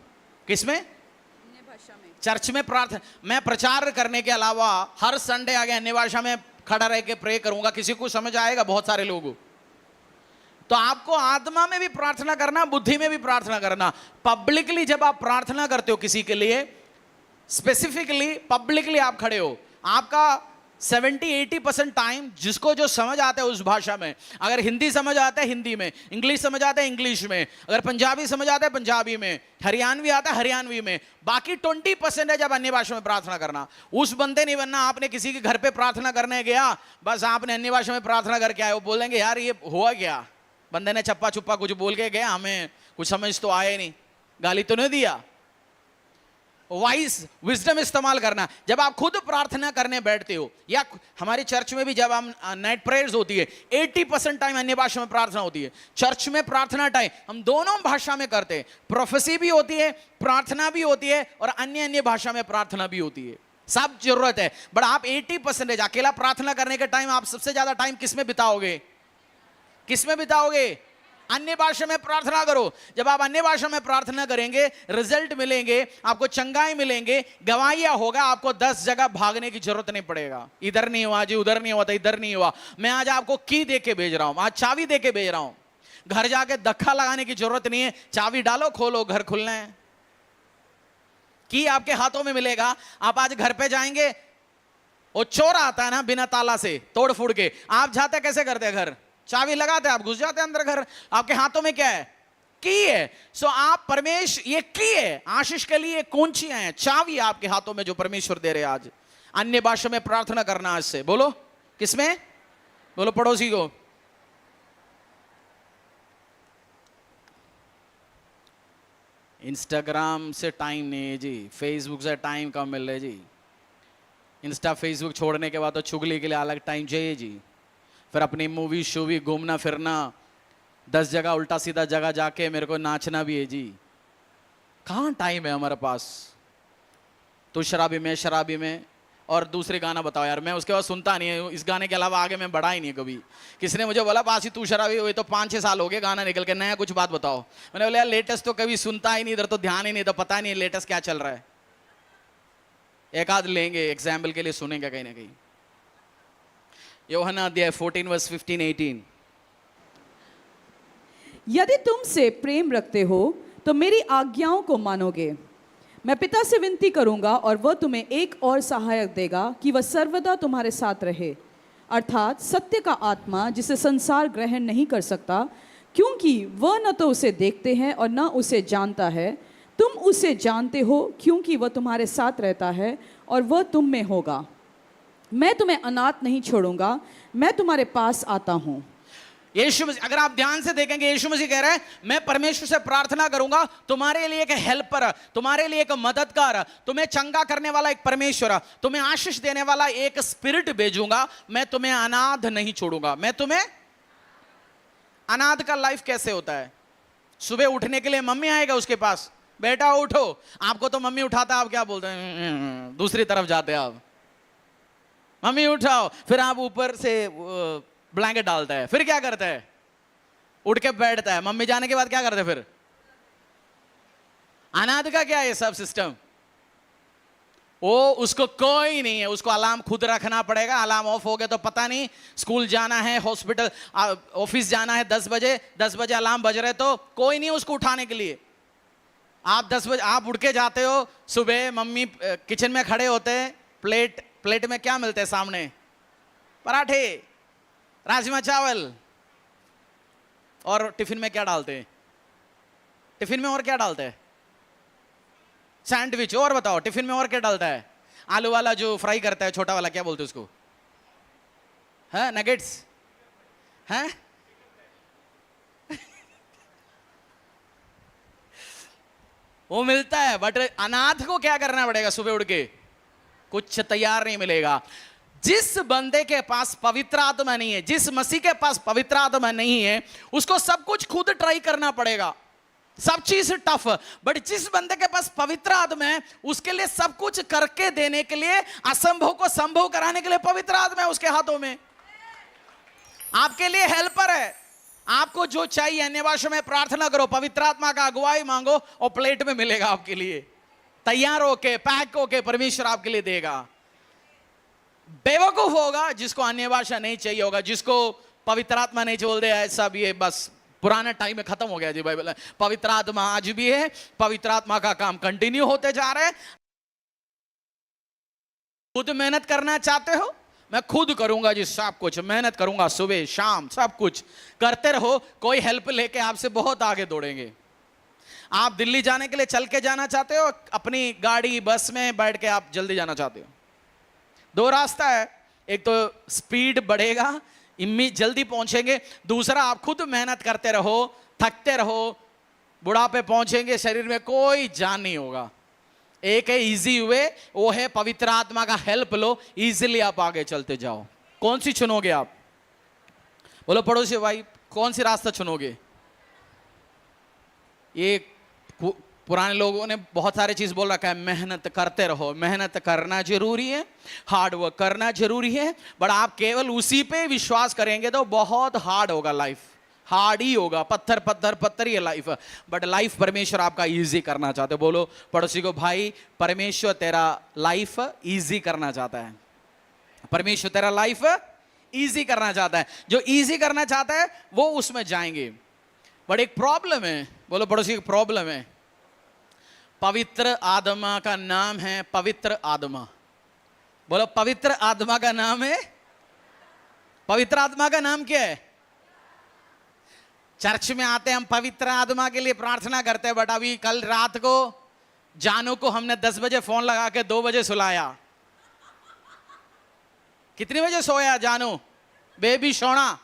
किसमें? चर्च में प्रार्थना। मैं प्रचार करने के अलावा हर संडे आगे अन्य भाषा में खड़ा रह के प्रे करूंगा। किसी को समझ आएगा? बहुत सारे लोगों। तो आपको आत्मा में भी प्रार्थना करना, बुद्धि में भी प्रार्थना करना। पब्लिकली जब आप प्रार्थना करते हो किसी के लिए, स्पेसिफिकली पब्लिकली आप खड़े हो, आपका 70-80% टाइम जिसको जो समझ आता है उस भाषा में, अगर हिंदी समझ आता है हिंदी में, इंग्लिश समझ आता है इंग्लिश में, अगर पंजाबी समझ आता है पंजाबी में, हरियाणवी आता है हरियाणवी में, बाकी 20% है जब अन्य भाषा में प्रार्थना करना। उस बंदे नहीं बनना आपने किसी के घर पे प्रार्थना करने गया, बस आपने अन्य भाषा में प्रार्थना करके आए, वो बोलेंगे यार ये हुआ क्या, बंदे ने चप्पा चुप्पा कुछ बोल के गया, हमें कुछ समझ तो आया नहीं, गाली तो नहीं दिया। वाइज विजडम इस्तेमाल करना। जब आप खुद प्रार्थना करने बैठते हो, या हमारे चर्च में भी जब हम नाइट प्रेयर्स होती है, 80% टाइम अन्य भाषा में प्रार्थना होती है। चर्च में प्रार्थना टाइम हम दोनों भाषा में करते हैं, प्रोफेसी भी होती है, प्रार्थना भी होती है, और अन्य अन्य भाषा में प्रार्थना भी होती है। सब जरूरत है, बट आप 80% अकेला प्रार्थना करने के टाइम आप सबसे ज्यादा टाइम किस में बिताओगे? किस में बिताओगे? अन्य भाषा में प्रार्थना करो। जब आप अन्य भाषा में प्रार्थना करेंगे, रिजल्ट मिलेंगे, आपको चंगाई मिलेंगे, गवाहियां होगा, आपको 10 जगह भागने की जरूरत नहीं पड़ेगा। इधर नहीं हुआ जी, उधर नहीं हुआ था, इधर नहीं हुआ। मैं आज आपको की दे के भेज रहा हूं, आज चाबी दे के भेज रहा हूं। घर जाके धक्का लगाने की जरूरत नहीं है, चाबी डालो, खोलो, घर खुलना है। की आपके हाथों में मिलेगा। आप आज घर पे जाएंगे, वो चोर आता है ना बिना ताला से तोड़ फोड़ के, आप जाते कैसे करते घर? चाबी लगाते, आप घुस जाते अंदर घर। आपके हाथों में क्या है? की है। सो आप परमेश, ये की है, आशीष के लिए कौंचियां हैं, चाबी आपके हाथों में जो परमेश्वर दे रहे हैं आज। अन्य भाषा में प्रार्थना करना आज से। बोलो किसमें? बोलो पड़ोसी को। इंस्टाग्राम से टाइम नहीं है जी, फेसबुक से टाइम कम मिल रहा है जी। इंस्टा फेसबुक छोड़ने के बाद तो चुगली के लिए अलग टाइम चाहिए जी। फिर अपनी मूवी शूवी, घूमना फिरना, 10 जगह उल्टा सीधा जगह जाके मेरे को नाचना भी है जी। कहाँ टाइम है हमारे पास? तू शराबी में, शराबी में, और दूसरे गाना बताओ यार, मैं उसके बाद सुनता नहीं है। इस गाने के अलावा आगे मैं बढ़ा ही नहीं कभी। किसी ने मुझे बोला बासी तू शराबी हुई, तो 5-6 साल हो गए गाना निकल के, नया कुछ बात बताओ। मैंने बोला यार लेटेस्ट तो कभी सुनता ही नहीं, इधर तो ध्यान ही नहीं, तो पता नहीं लेटेस्ट क्या चल रहा है। एक आध लेंगे एग्जाम्पल के लिए, सुनेंगे कहीं ना कहीं। यूहन्ना अध्याय 14 वर्स 15-18। यदि तुमसे प्रेम रखते हो तो मेरी आज्ञाओं को मानोगे। मैं पिता से विनती करूंगा और वह तुम्हें एक और सहायक देगा कि वह सर्वदा तुम्हारे साथ रहे, अर्थात सत्य का आत्मा, जिसे संसार ग्रहण नहीं कर सकता, क्योंकि वह न तो उसे देखते हैं और न उसे जानता है। तुम उसे जानते हो क्योंकि वह तुम्हारे साथ रहता है और वह तुम में होगा। मैं तुम्हें अनाथ नहीं छोड़ूंगा, मैं तुम्हारे पास आता हूं। यीशु मसीह, अगर आप ध्यान से देखेंगे, यीशु मसीह कह रहे हैं मैं परमेश्वर से प्रार्थना करूंगा, तुम्हारे लिए एक हेल्पर, तुम्हारे लिए एक मददगार, तुम्हें चंगा करने वाला एक परमेश्वर, तुम्हें आशीष देने वाला एक स्पिरिट भेजूंगा। मैं तुम्हें अनाथ नहीं छोड़ूंगा। मैं तुम्हें, अनाथ का लाइफ कैसे होता है? सुबह उठने के लिए मम्मी आएगा उसके पास, बेटा उठो। आपको तो मम्मी उठाता है, आप क्या बोलते हैं? दूसरी तरफ जाते हैं आप, मम्मी उठाओ। फिर आप ऊपर से ब्लैंकेट डालता है, फिर क्या करता है? उठ के बैठता है। मम्मी जाने के बाद क्या करते हैं फिर? अनाथ का क्या है सब सिस्टम? वो उसको कोई नहीं है, उसको अलार्म खुद रखना पड़ेगा। अलार्म ऑफ हो गया तो पता नहीं, स्कूल जाना है, हॉस्पिटल, ऑफिस जाना है 10 बजे अलार्म बज रहे तो कोई नहीं उसको उठाने के लिए। आप 10 बजे आप उठ के जाते हो सुबह, मम्मी किचन में खड़े होते हैं, प्लेट में क्या मिलते हैं सामने? पराठे, राजमा चावल, और टिफिन में क्या डालते हैं? टिफिन में और क्या डालते हैं? सैंडविच। और बताओ टिफिन में और क्या डालता है? आलू वाला जो फ्राई करता है, छोटा वाला, क्या बोलते हैं उसको? हाँ, नगेट्स। हैं? वो मिलता है, बट अनाथ को क्या करना पड़ेगा? सुबह उठ के कुछ तैयार नहीं मिलेगा। जिस बंदे के पास पवित्र आत्मा नहीं है, जिस मसीह के पास पवित्र आत्मा नहीं है, उसको सब कुछ खुद ट्राई करना पड़ेगा, सब चीज टफ। बट जिस बंदे के पास पवित्र आत्मा है, उसके लिए सब कुछ करके देने के लिए, असंभव को संभव कराने के लिए पवित्र आत्मा है उसके हाथों में। आपके लिए हेल्पर है। आपको जो चाहिए अन्य भाषा में प्रार्थना करो, पवित्र आत्मा का अगुवाई मांगो और प्लेट में मिलेगा आपके लिए, तैयार होके, पैक होके परमेश्वर आपके लिए देगा। बेवकूफ होगा जिसको अन्य भाषा नहीं चाहिए होगा, जिसको पवित्र आत्मा नहीं बोल दे, ऐसा भी है, बस पुराना टाइम में खत्म हो गया जी बाइबल। पवित्र आत्मा आज भी है, पवित्र आत्मा का काम कंटिन्यू होते जा रहे हैं। खुद मेहनत करना चाहते हो? मैं खुद करूंगा जी, सब कुछ मेहनत करूंगा, सुबह शाम सब कुछ करते रहो, कोई हेल्प लेके आपसे बहुत आगे दौड़ेंगे। आप दिल्ली जाने के लिए चल के जाना चाहते हो, अपनी गाड़ी बस में बैठ के आप जल्दी जाना चाहते हो? दो रास्ता है, एक तो स्पीड बढ़ेगा, इम्मी जल्दी पहुंचेंगे, दूसरा आप खुद मेहनत करते रहो, थकते रहो, बुढ़ापे पहुंचेंगे, शरीर में कोई जान नहीं होगा। एक है इजी वे, वो है पवित्र आत्मा का हेल्प लो, इजीली आप आगे चलते जाओ। कौन सी चुनोगे आप? बोलो पड़ोसी भाई, कौन सी रास्ता चुनोगे? ये पुराने लोगों ने बहुत सारे चीज बोल रखा है, मेहनत करते रहो, मेहनत करना जरूरी है, हार्ड वर्क करना जरूरी है, बट आप केवल उसी पे विश्वास करेंगे तो बहुत हार्ड होगा, लाइफ हार्ड ही होगा, पत्थर पत्थर पत्थर ही है लाइफ। बट लाइफ परमेश्वर आपका इजी करना चाहते हो। बोलो पड़ोसी को, भाई परमेश्वर तेरा लाइफ इजी करना चाहता है, परमेश्वर तेरा लाइफ इजी करना चाहता है। जो इजी करना चाहता है वो उसमें जाएंगे। बट एक प्रॉब्लम है, बोलो पड़ोसी, एक प्रॉब्लम है। पवित्र आत्मा का नाम है पवित्र आत्मा। बोलो पवित्र आत्मा का नाम है, पवित्र आत्मा का नाम क्या है? चर्च में आते हैं हम, पवित्र आत्मा के लिए प्रार्थना करते हैं, बट अभी कल रात को जानू को हमने 10 बजे फोन लगा के 2 बजे सुलाया। कितने बजे सोया जानू? बेबी सोना।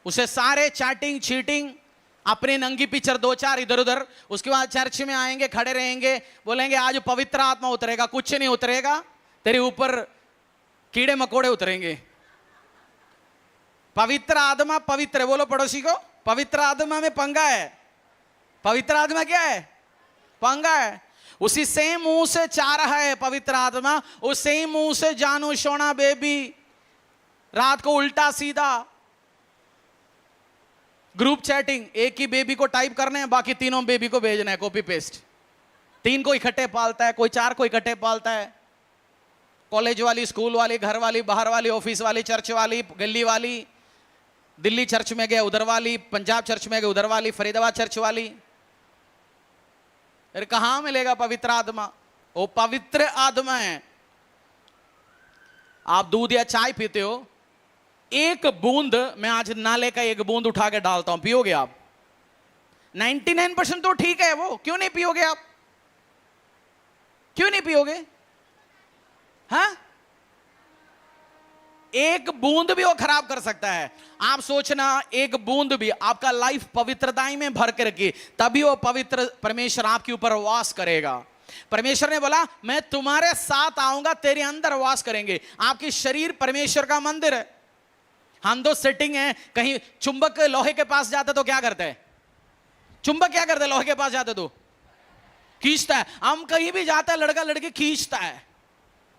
उसे सारे चैटिंग चीटिंग, अपनी नंगी पिक्चर 2-4 इधर उधर, उसके बाद चर्च में आएंगे, खड़े रहेंगे, बोलेंगे आज पवित्र आत्मा उतरेगा। कुछ नहीं उतरेगा, तेरे ऊपर कीड़े मकोड़े उतरेंगे। पवित्र आत्मा पवित्र है। बोलो पड़ोसी को, पवित्र आत्मा में पंगा है। पवित्र आत्मा क्या है? पंगा है। उसी सेम मुंह से चाह रहा है पवित्र आत्मा, उस सेम मुंह से जानू सोना बेबी, रात को उल्टा सीधा ग्रुप चैटिंग, एक ही बेबी को टाइप करने हैं, बाकी तीनों बेबी को भेजना है, कॉपी पेस्ट। 3 को इकट्ठे पालता है, कोई 4 को इकट्ठे पालता है। कॉलेज वाली, स्कूल वाली, घर वाली, बाहर वाली, ऑफिस वाली, चर्च वाली, गली वाली, दिल्ली चर्च में गए उधर वाली, पंजाब चर्च में गए उधर वाली, फरीदाबाद चर्च वाली। अरे कहां मिलेगा पवित्र आत्मा? वो पवित्र आत्मा है। आप दूध या चाय पीते हो, एक बूंद, मैं आज नाले का एक बूंद उठा के डालता हूं, पियोगे आप? 99% तो ठीक है, वो क्यों नहीं पियोगे आप? क्यों नहीं पियोगे? हाँ, एक बूंद भी वो खराब कर सकता है। आप सोचना, एक बूंद भी आपका लाइफ पवित्रताई में भर के रखिए, तभी वो पवित्र परमेश्वर आपके ऊपर वास करेगा। परमेश्वर ने बोला मैं तुम्हारे साथ आऊंगा, तेरे अंदर वास करेंगे। आपकी शरीर परमेश्वर का मंदिर है। हम दो सेटिंग है, कहीं चुंबक लोहे के पास जाता तो क्या करता है? चुंबक क्या करता है? लोहे के पास जाते तो खींचता है। हम कहीं भी जाता है, लड़का लड़की खींचता है,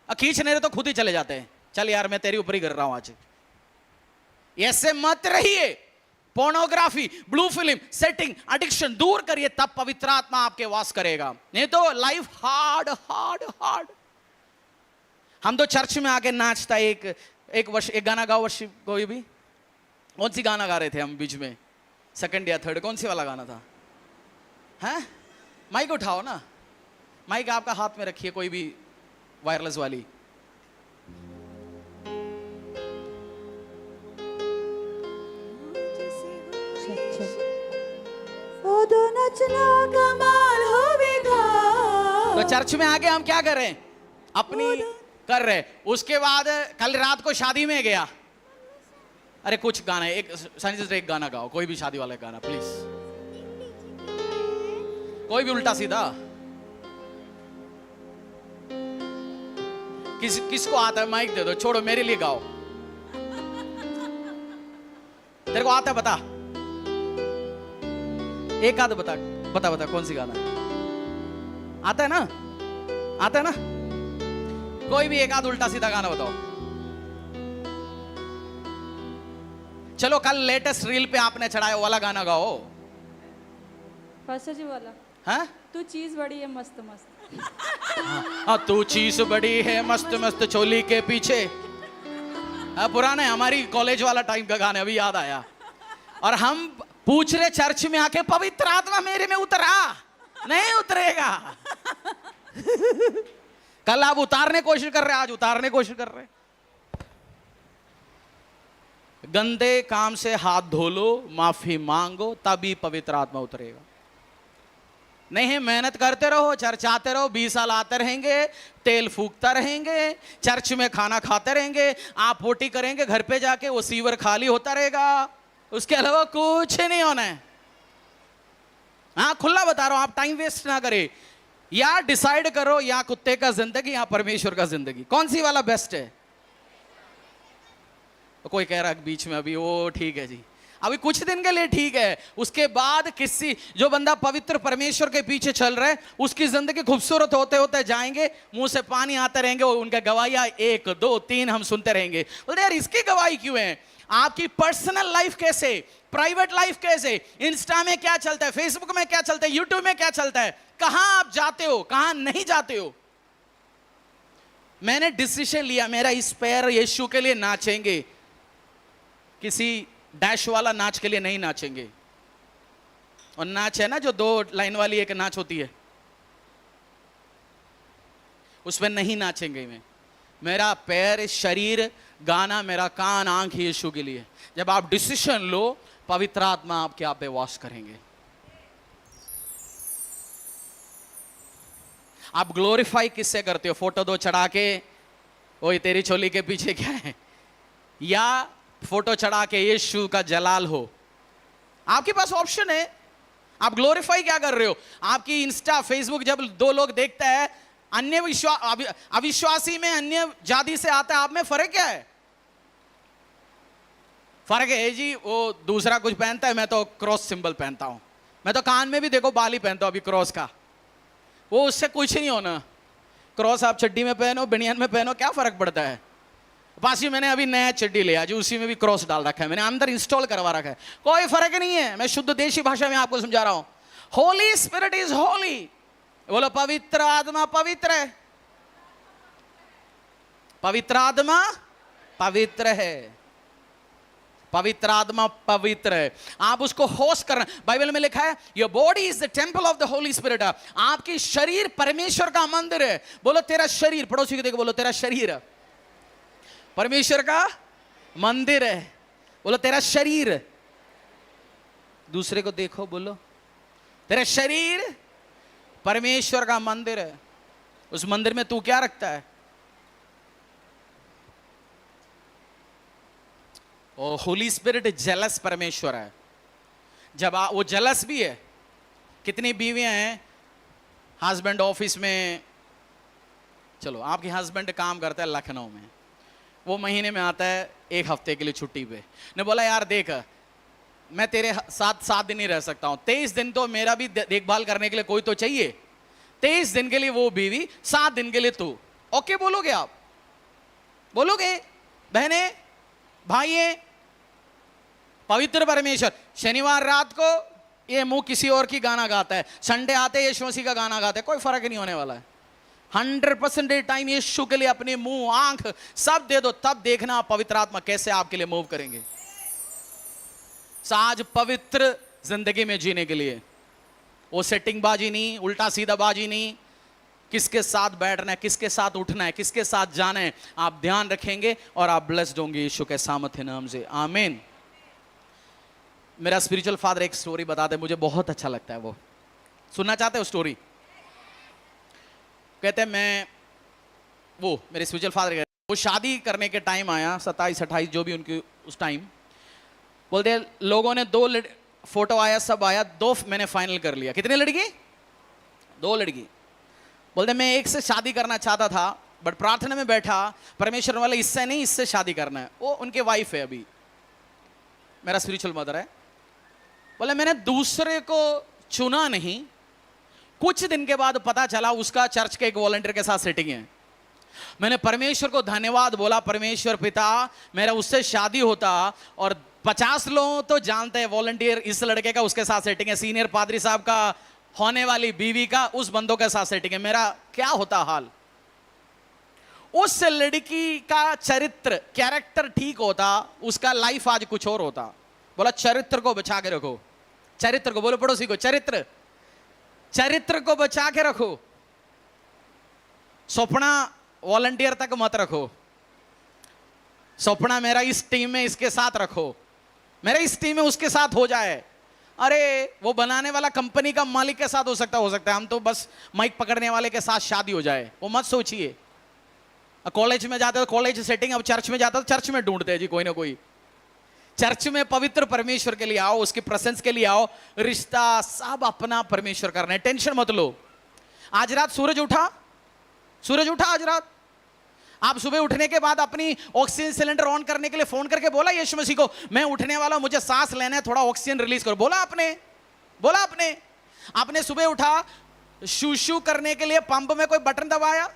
खींच नहीं रहे तो खुद ही चले जाते हैं। चल यार मैं तेरी ऊपर ही कर रहा हूं आज। ऐसे मत रहिए। Pornography, blue film, setting, addiction दूर करिए, तब पवित्र आत्मा आपके वास करेगा। नहीं तो लाइफ हार्ड हार्ड हार्ड। हम तो चर्च में आके नाचता है, एक गाना गाओ वर्षिप, कोई भी। कौन सी गाना गा रहे थे हम बीच में? सेकंड या थर्ड, कौन सी वाला गाना था? हैं? माइक उठाओ ना, माइक आपका हाथ में रखिए, कोई भी वायरलेस वाली। तो चर्च में आके हम क्या कर रहे हैं? अपनी कर रहे। उसके बाद कल रात को शादी में गया, अरे कुछ गाना, एक सनी सिस्टर एक गाना गाओ, कोई भी शादी वाला गाना प्लीज, कोई भी उल्टा सीधा। किसको आता है माइक दे दो, छोड़ो मेरे लिए गाओ। तेरे को आता है बता, एक आध बता बता बता, कौन सी गाना आता है ना, आता है ना, कोई भी एक आध उल्टा सीधा गाना बताओ। चलो कल लेटेस्ट रील पे आपने चढ़ाया वाला गाना गाओ। पास्टर जी वाला, हाँ तू चीज बड़ी है मस्त मस्त। हाँ, तू चीज बड़ी है मस्त मस्त चोली के पीछे। हाँ, पुराना है, हमारी कॉलेज वाला टाइम का गाना अभी याद आया। और हम पूछ रहे चर्च में आके, पवित्र आत्मा मेरे में उतरा? नहीं उतरेगा। कल आप उतारने कोशिश कर रहे, आज उतारने कोशिश कर रहे। गंदे काम से हाथ धो लो, माफी मांगो, तभी पवित्र आत्मा उतरेगा। नहीं, मेहनत करते रहो, चर्च आते रहो, 20 साल आते रहेंगे, तेल फूकता रहेंगे, चर्च में खाना खाते रहेंगे, आप पोटी करेंगे, घर पे जाके वो सीवर खाली होता रहेगा, उसके अलावा कुछ नहीं होना है। हाँ, खुला बता रहा हूं, आप टाइम वेस्ट ना करें। या डिसाइड करो, या कुत्ते का जिंदगी या परमेश्वर का जिंदगी, कौन सी वाला बेस्ट है? तो कोई कह रहा है बीच में अभी वो ठीक है जी, अभी कुछ दिन के लिए ठीक है, उसके बाद किसी जो बंदा पवित्र परमेश्वर के पीछे चल रहा है उसकी जिंदगी खूबसूरत होते होते जाएंगे, मुंह से पानी आते रहेंगे, उनका गवाहियां 1 2 3 हम सुनते रहेंगे। बोलते यार इसकी गवाही क्यों है? आपकी पर्सनल लाइफ कैसे, प्राइवेट लाइफ कैसे, इंस्टा में क्या चलता है, फेसबुक में क्या चलता है, यूट्यूब में क्या चलता है, कहां आप जाते हो, कहां नहीं जाते हो। मैंने डिसीजन लिया, मेरा इस पैर यीशु के लिए नाचेंगे, किसी डैश वाला नाच के लिए नहीं नाचेंगे। और नाच है ना जो 2 लाइन वाली एक नाच होती है, उसमें नहीं नाचेंगे। मेरा पैर, शरीर, गाना, मेरा कान, आंख यीशु के लिए। जब आप डिसीजन लो, पवित्र आत्मा आपके आप पे वास करेंगे। आप ग्लोरीफाई किससे करते हो? फोटो 2 चढ़ा के, ओए तेरी चोली के पीछे क्या है, या फोटो चढ़ा के यीशु का जलाल हो? आपके पास ऑप्शन है। आप ग्लोरीफाई क्या कर रहे हो? आपकी इंस्टा फेसबुक जब 2 लोग देखता है, अन्य अविश्वासी में, अन्य जाति से आता है, आप में फर्क क्या है? फर्क है जी, वो दूसरा कुछ पहनता है, मैं तो क्रॉस सिंबल पहनता हूं, मैं तो कान में भी देखो बाल ही पहनता हूं अभी क्रॉस का। वो उससे कुछ नहीं होना। क्रॉस आप चड्डी में पहनो, बनियान में पहनो, क्या फर्क पड़ता है? पासी मैंने अभी नया चड्डी लिया जो उसी में भी क्रॉस डाल रखा है, मैंने अंदर इंस्टॉल करवा रखा है, कोई फर्क नहीं है। मैं शुद्ध देशी भाषा में आपको समझा रहा हूं। Holi spirit is Holi. बोलो पवित्र आत्मा पवित्र है, पवित्र आत्मा पवित्र है, पवित्र आत्मा पवित्र है। आप उसको होस्ट करना। बाइबल में लिखा है your body is the temple of the Holi spirit. आपकी शरीर परमेश्वर का मंदिर है। बोलो तेरा शरीर, पड़ोसी को देखो, बोलो तेरा शरीर परमेश्वर का मंदिर है। बोलो तेरा शरीर, दूसरे को देखो, बोलो तेरा शरीर परमेश्वर का मंदिर है। उस मंदिर में तू क्या रखता है? और होली स्पिरिट जेलस परमेश्वर है। जब वो जेलस भी है। कितनी बीवियां हैं हस्बैंड ऑफिस में, चलो आपके हस्बैंड काम करता है लखनऊ में, वो महीने में आता है 1 हफ्ते के लिए छुट्टी पे, ने बोला यार देख मैं तेरे साथ 7 दिन ही रह सकता हूं, 23 दिन तो मेरा भी देखभाल करने के लिए कोई तो चाहिए। 23 दिन के लिए वो बीवी, 7 दिन के लिए तू। ओके बोलोगे आप? बोलोगे? बहने भाइये, पवित्र परमेश्वर शनिवार रात को ये मुंह किसी और की गाना गाता है, संडे आते यीशु मसीह का गाना गाता है, कोई फर्क नहीं होने वाला है। 100% टाइम यीशु के लिए अपने मुंह, आंख सब दे दो, तब देखना पवित्र आत्मा कैसे आपके लिए मूव करेंगे। आज पवित्र जिंदगी में जीने के लिए वो सेटिंग बाजी नहीं, उल्टा सीधा बाजी नहीं, किसके साथ बैठना है, किसके साथ उठना है, किसके साथ जाना है, आप ध्यान रखेंगे और आप ब्लेस्ड होंगे यीशु के सामर्थ्य नाम से। आमीन। मेरा स्पिरिचुअल फादर एक स्टोरी बताते हैं, मुझे बहुत अच्छा लगता है। वो सुनना चाहते हो स्टोरी? कहते हैं मेरे स्पिरिचुअल फादर वो शादी करने के टाइम आया, 27 28 जो भी उनकी उस टाइम, बोलते लोगों ने फोटो आया, सब आया, 2 मैंने फाइनल कर लिया। कितनी लड़की? 2 लड़की। बोलते मैं एक से शादी करना चाहता था, बट प्रार्थना में बैठा, परमेश्वर वाले इससे नहीं, इससे शादी करना है। वो उनके वाइफ है, अभी मेरा स्पिरिचुअल मदर है। बोले मैंने दूसरे को चुना नहीं, कुछ दिन के बाद पता चला उसका चर्च के एक वॉलंटियर के साथ सेटिंग है। मैंने परमेश्वर को धन्यवाद बोला, परमेश्वर पिता मेरा उससे शादी होता और 50 लोग तो जानते हैं वॉलंटियर इस लड़के का उसके साथ सेटिंग है, सीनियर पादरी साहब का होने वाली बीवी का उस बंदों के साथ सेटिंग है, मेरा क्या होता हाल। उस लड़की का चरित्र, कैरेक्टर ठीक होता, उसका लाइफ आज कुछ और होता। बोला चरित्र को बचा के रखो, चरित्र को, बोलो पड़ोसी को, चरित्र को बचा के रखो। सपना वॉलंटियर तक मत रखो, सपना मेरा इस टीम में इसके साथ रखो, मेरा इस टीम में उसके साथ हो जाए। अरे वो बनाने वाला कंपनी का मालिक के साथ हो सकता है, हम तो बस माइक पकड़ने वाले के साथ शादी हो जाए, वो मत सोचिए। कॉलेज में जाते हो कॉलेज सेटिंग, अब चर्च में जाते हो चर्च में ढूंढते हैं जी कोई ना कोई। चर्च में पवित्र परमेश्वर के लिए आओ, उसकी प्रेजेंस के लिए आओ, रिश्ता सब अपना परमेश्वर करना है, टेंशन मत लो। आज रात सूरज उठा आज रात, आप सुबह उठने के बाद अपनी ऑक्सीजन सिलेंडर ऑन करने के लिए फोन करके बोला यीशु मसीह को, मैं उठने वाला हूं, मुझे सांस लेना है, थोड़ा ऑक्सीजन रिलीज करो। बोला आपने सुबह उठा, शूशू करने के लिए पंप में कोई बटन दबाया?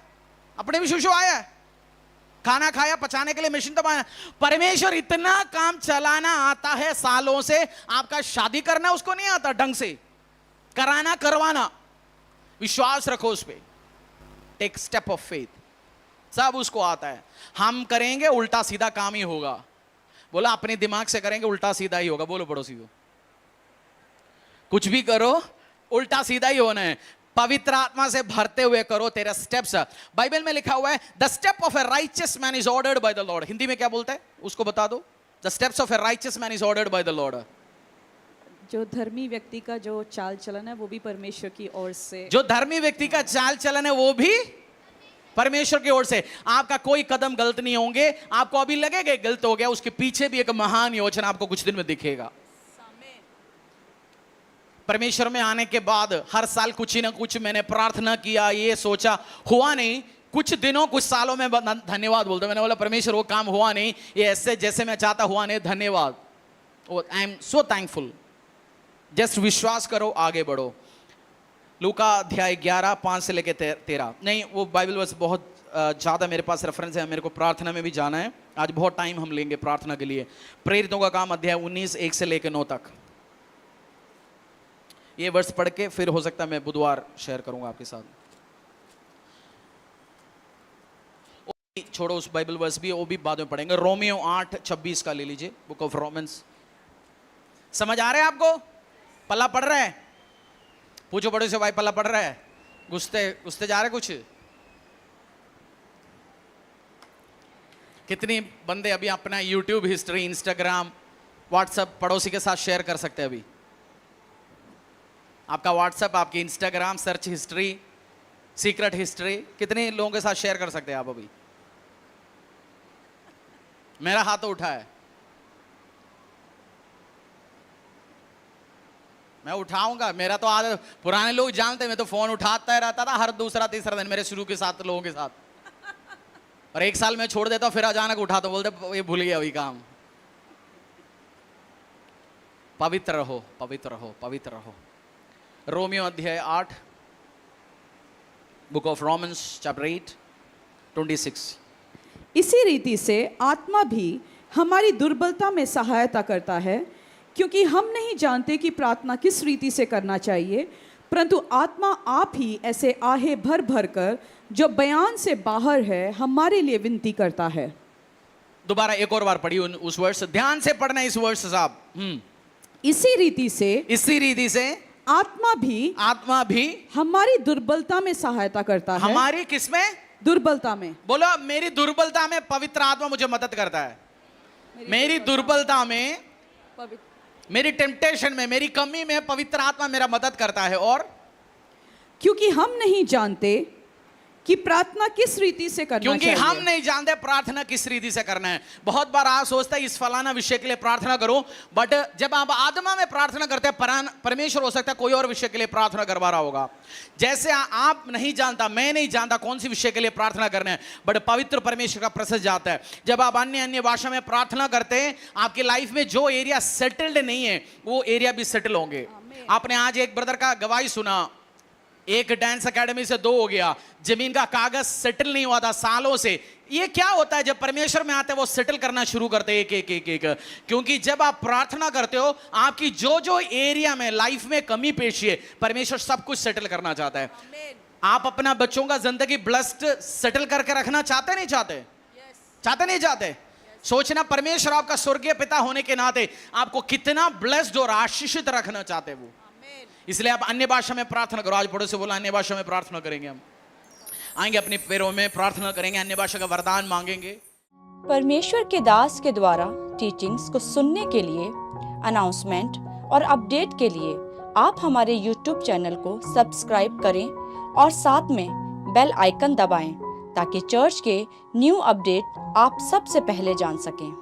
अपने भी शूशू आया है, खाना खाया, पचाने के लिए मशीन दबाया। परमेश्वर इतना काम चलाना आता है सालों से, आपका शादी करना उसको नहीं आता ढंग से, कराना करवाना। विश्वास रखो उस पर, टेक स्टेप ऑफ फेथ, सब उसको आता है। हम करेंगे उल्टा सीधा काम ही होगा। बोला अपने दिमाग से करेंगे उल्टा सीधा ही होगा। बोलो पड़ोसी को, कुछ भी करो उल्टा सीधा ही होना है। पवित्र आत्मा से भरते हुए करो तेरा स्टेप्स। बाइबल में लिखा हुआ है the step of A righteous man is ordered by the Lord. Hindi में क्या बोलता है उसको बता दो। The steps of A righteous man is ordered by the Lord. जो धर्मी व्यक्ति का जो चाल चलन है वो भी परमेश्वर की ओर से, जो धर्मी व्यक्ति का चाल चलन है वो भी परमेश्वर की ओर से। आपका कोई कदम गलत नहीं होंगे, आपको अभी लगेगा गलत हो गया, उसके पीछे भी एक महान योजना आपको कुछ दिन में दिखेगा। परमेश्वर में आने के बाद हर साल कुछ ही ना कुछ मैंने प्रार्थना किया, ये सोचा, हुआ नहीं। कुछ दिनों कुछ सालों में धन्यवाद बोलता, मैंने बोला परमेश्वर वो काम हुआ नहीं, ये ऐसे जैसे मैं चाहता हुआ नहीं, धन्यवाद, I am so thankful. Just विश्वास करो, आगे बढ़ो। लूका अध्याय 11 5 से लेके 13, नहीं वो बाइबल वर्स बहुत ज़्यादा मेरे पास रेफरेंस है, मेरे को प्रार्थना में भी जाना है, आज बहुत टाइम हम लेंगे प्रार्थना के लिए। प्रेरितों का काम अध्याय 19 1 से लेके 9 तक, ये वर्ष पढ़ के फिर हो सकता है मैं बुधवार शेयर करूंगा आपके साथ। छोड़ो उस बाइबल वर्स भी, वो भी बाद में पढ़ेंगे। रोमियो 8:26 का ले लीजिए, बुक ऑफ रोमन्स। समझ आ रहा है आपको? पल्ला पढ़ रहा है? पूछो बड़े से, भाई पल्ला पढ़ रहा है? घुसते जा रहे कुछ? कितनी बंदे अभी अपना यूट्यूब हिस्ट्री, इंस्टाग्राम, व्हाट्सएप पड़ोसी के साथ शेयर कर सकते हैं? अभी आपका व्हाट्सएप, आपकी Instagram search history, secret history, कितने लोगों के साथ शेयर कर सकते हैं आप? अभी मेरा हाथ तो उठा है, मैं उठाऊंगा। मेरा तो आदत, पुराने लोग जानते, मैं तो फोन उठाता ही रहता था हर दूसरा तीसरा दिन, मेरे शुरू के साथ लोगों के साथ। और एक साल मैं छोड़ देता, फिर अचानक उठाता, बोलते ये भूल गया वही काम। पवित्र रहो, पवित्र रहो, पवित्र रहो। रोमियो अध्याय 8, बुक ऑफ रोमन्स चैप्टर 8 26। इसी रीति से आत्मा भी हमारी दुर्बलता में सहायता करता है, क्योंकि हम नहीं जानते कि प्रार्थना किस रीति से करना चाहिए, परंतु आत्मा आप ही ऐसे आहे भर भर कर जो बयान से बाहर है हमारे लिए विनती करता है। दोबारा एक और बार पढ़िए उस वर्ष, ध्यान से पढ़ना इस वर्ष साहब। इसी रीति से आत्मा भी हमारी दुर्बलता में सहायता करता है। हमारी किसमें? दुर्बलता में। बोलो मेरी दुर्बलता में पवित्र आत्मा मुझे मदद करता है। मेरी दुर्बलता में, मेरी टेम्पटेशन में, मेरी कमी में पवित्र आत्मा मेरा मदद करता है। और क्योंकि हम नहीं जानते कि प्रार्थना किस रीति से करना क्योंकि चाहिए। हम नहीं जानते प्रार्थना किस रीति से करना है। बहुत बार आप सोचते हैं इस फलाना विषय के लिए प्रार्थना करो, बट जब आप आत्मा में प्रार्थना करते हैं, परमेश्वर हो सकता है कोई और विषय के लिए प्रार्थना करवा रहा होगा। जैसे आप नहीं जानता, मैं नहीं जानता कौन सी विषय के लिए प्रार्थना करना है, बट पवित्र परमेश्वर का प्रेजेंस जाता है। जब आप अन्य अन्य भाषा में प्रार्थना करते हैं, आपकी लाइफ में जो एरिया सेटल्ड नहीं है वो एरिया भी सेटल होंगे। आपने आज एक ब्रदर का गवाही सुना, एक डांस एकेडमी से 2 हो गया, जमीन का कागज सेटल नहीं हुआ था सालों से। ये क्या होता है? जब परमेश्वर में आते हैं वो सेटल करना शुरू करते हैं एक एक एक एक। क्योंकि जब आप प्रार्थना करते हो, आपकी जो जो एरिया में लाइफ में कमी पेशी है, परमेश्वर सब कुछ सेटल करना चाहता है। आप अपना बच्चों का जिंदगी ब्लेस्ड सेटल करके रखना चाहते नहीं चाहते? चाहते नहीं चाहते? सोचना, परमेश्वर आपका स्वर्गीय पिता होने के नाते आपको कितना ब्लेस्ड और आशीषित रखना चाहते हैं वो। इसलिए आप अन्य भाषा में प्रार्थना करो। आज पड़ोस से बोला अन्य भाषा में प्रार्थना करेंगे, हम आएंगे अपने पैरों में प्रार्थना करेंगे, अन्य भाषा का वरदान मांगेंगे। परमेश्वर के दास के द्वारा टीचिंग्स को सुनने के लिए, अनाउंसमेंट और अपडेट के लिए आप हमारे YouTube चैनल को सब्सक्राइब करें और साथ में बेल आइकन दबाएं ताकि चर्च के न्यू अपडेट आप सबसे पहले जान सकें।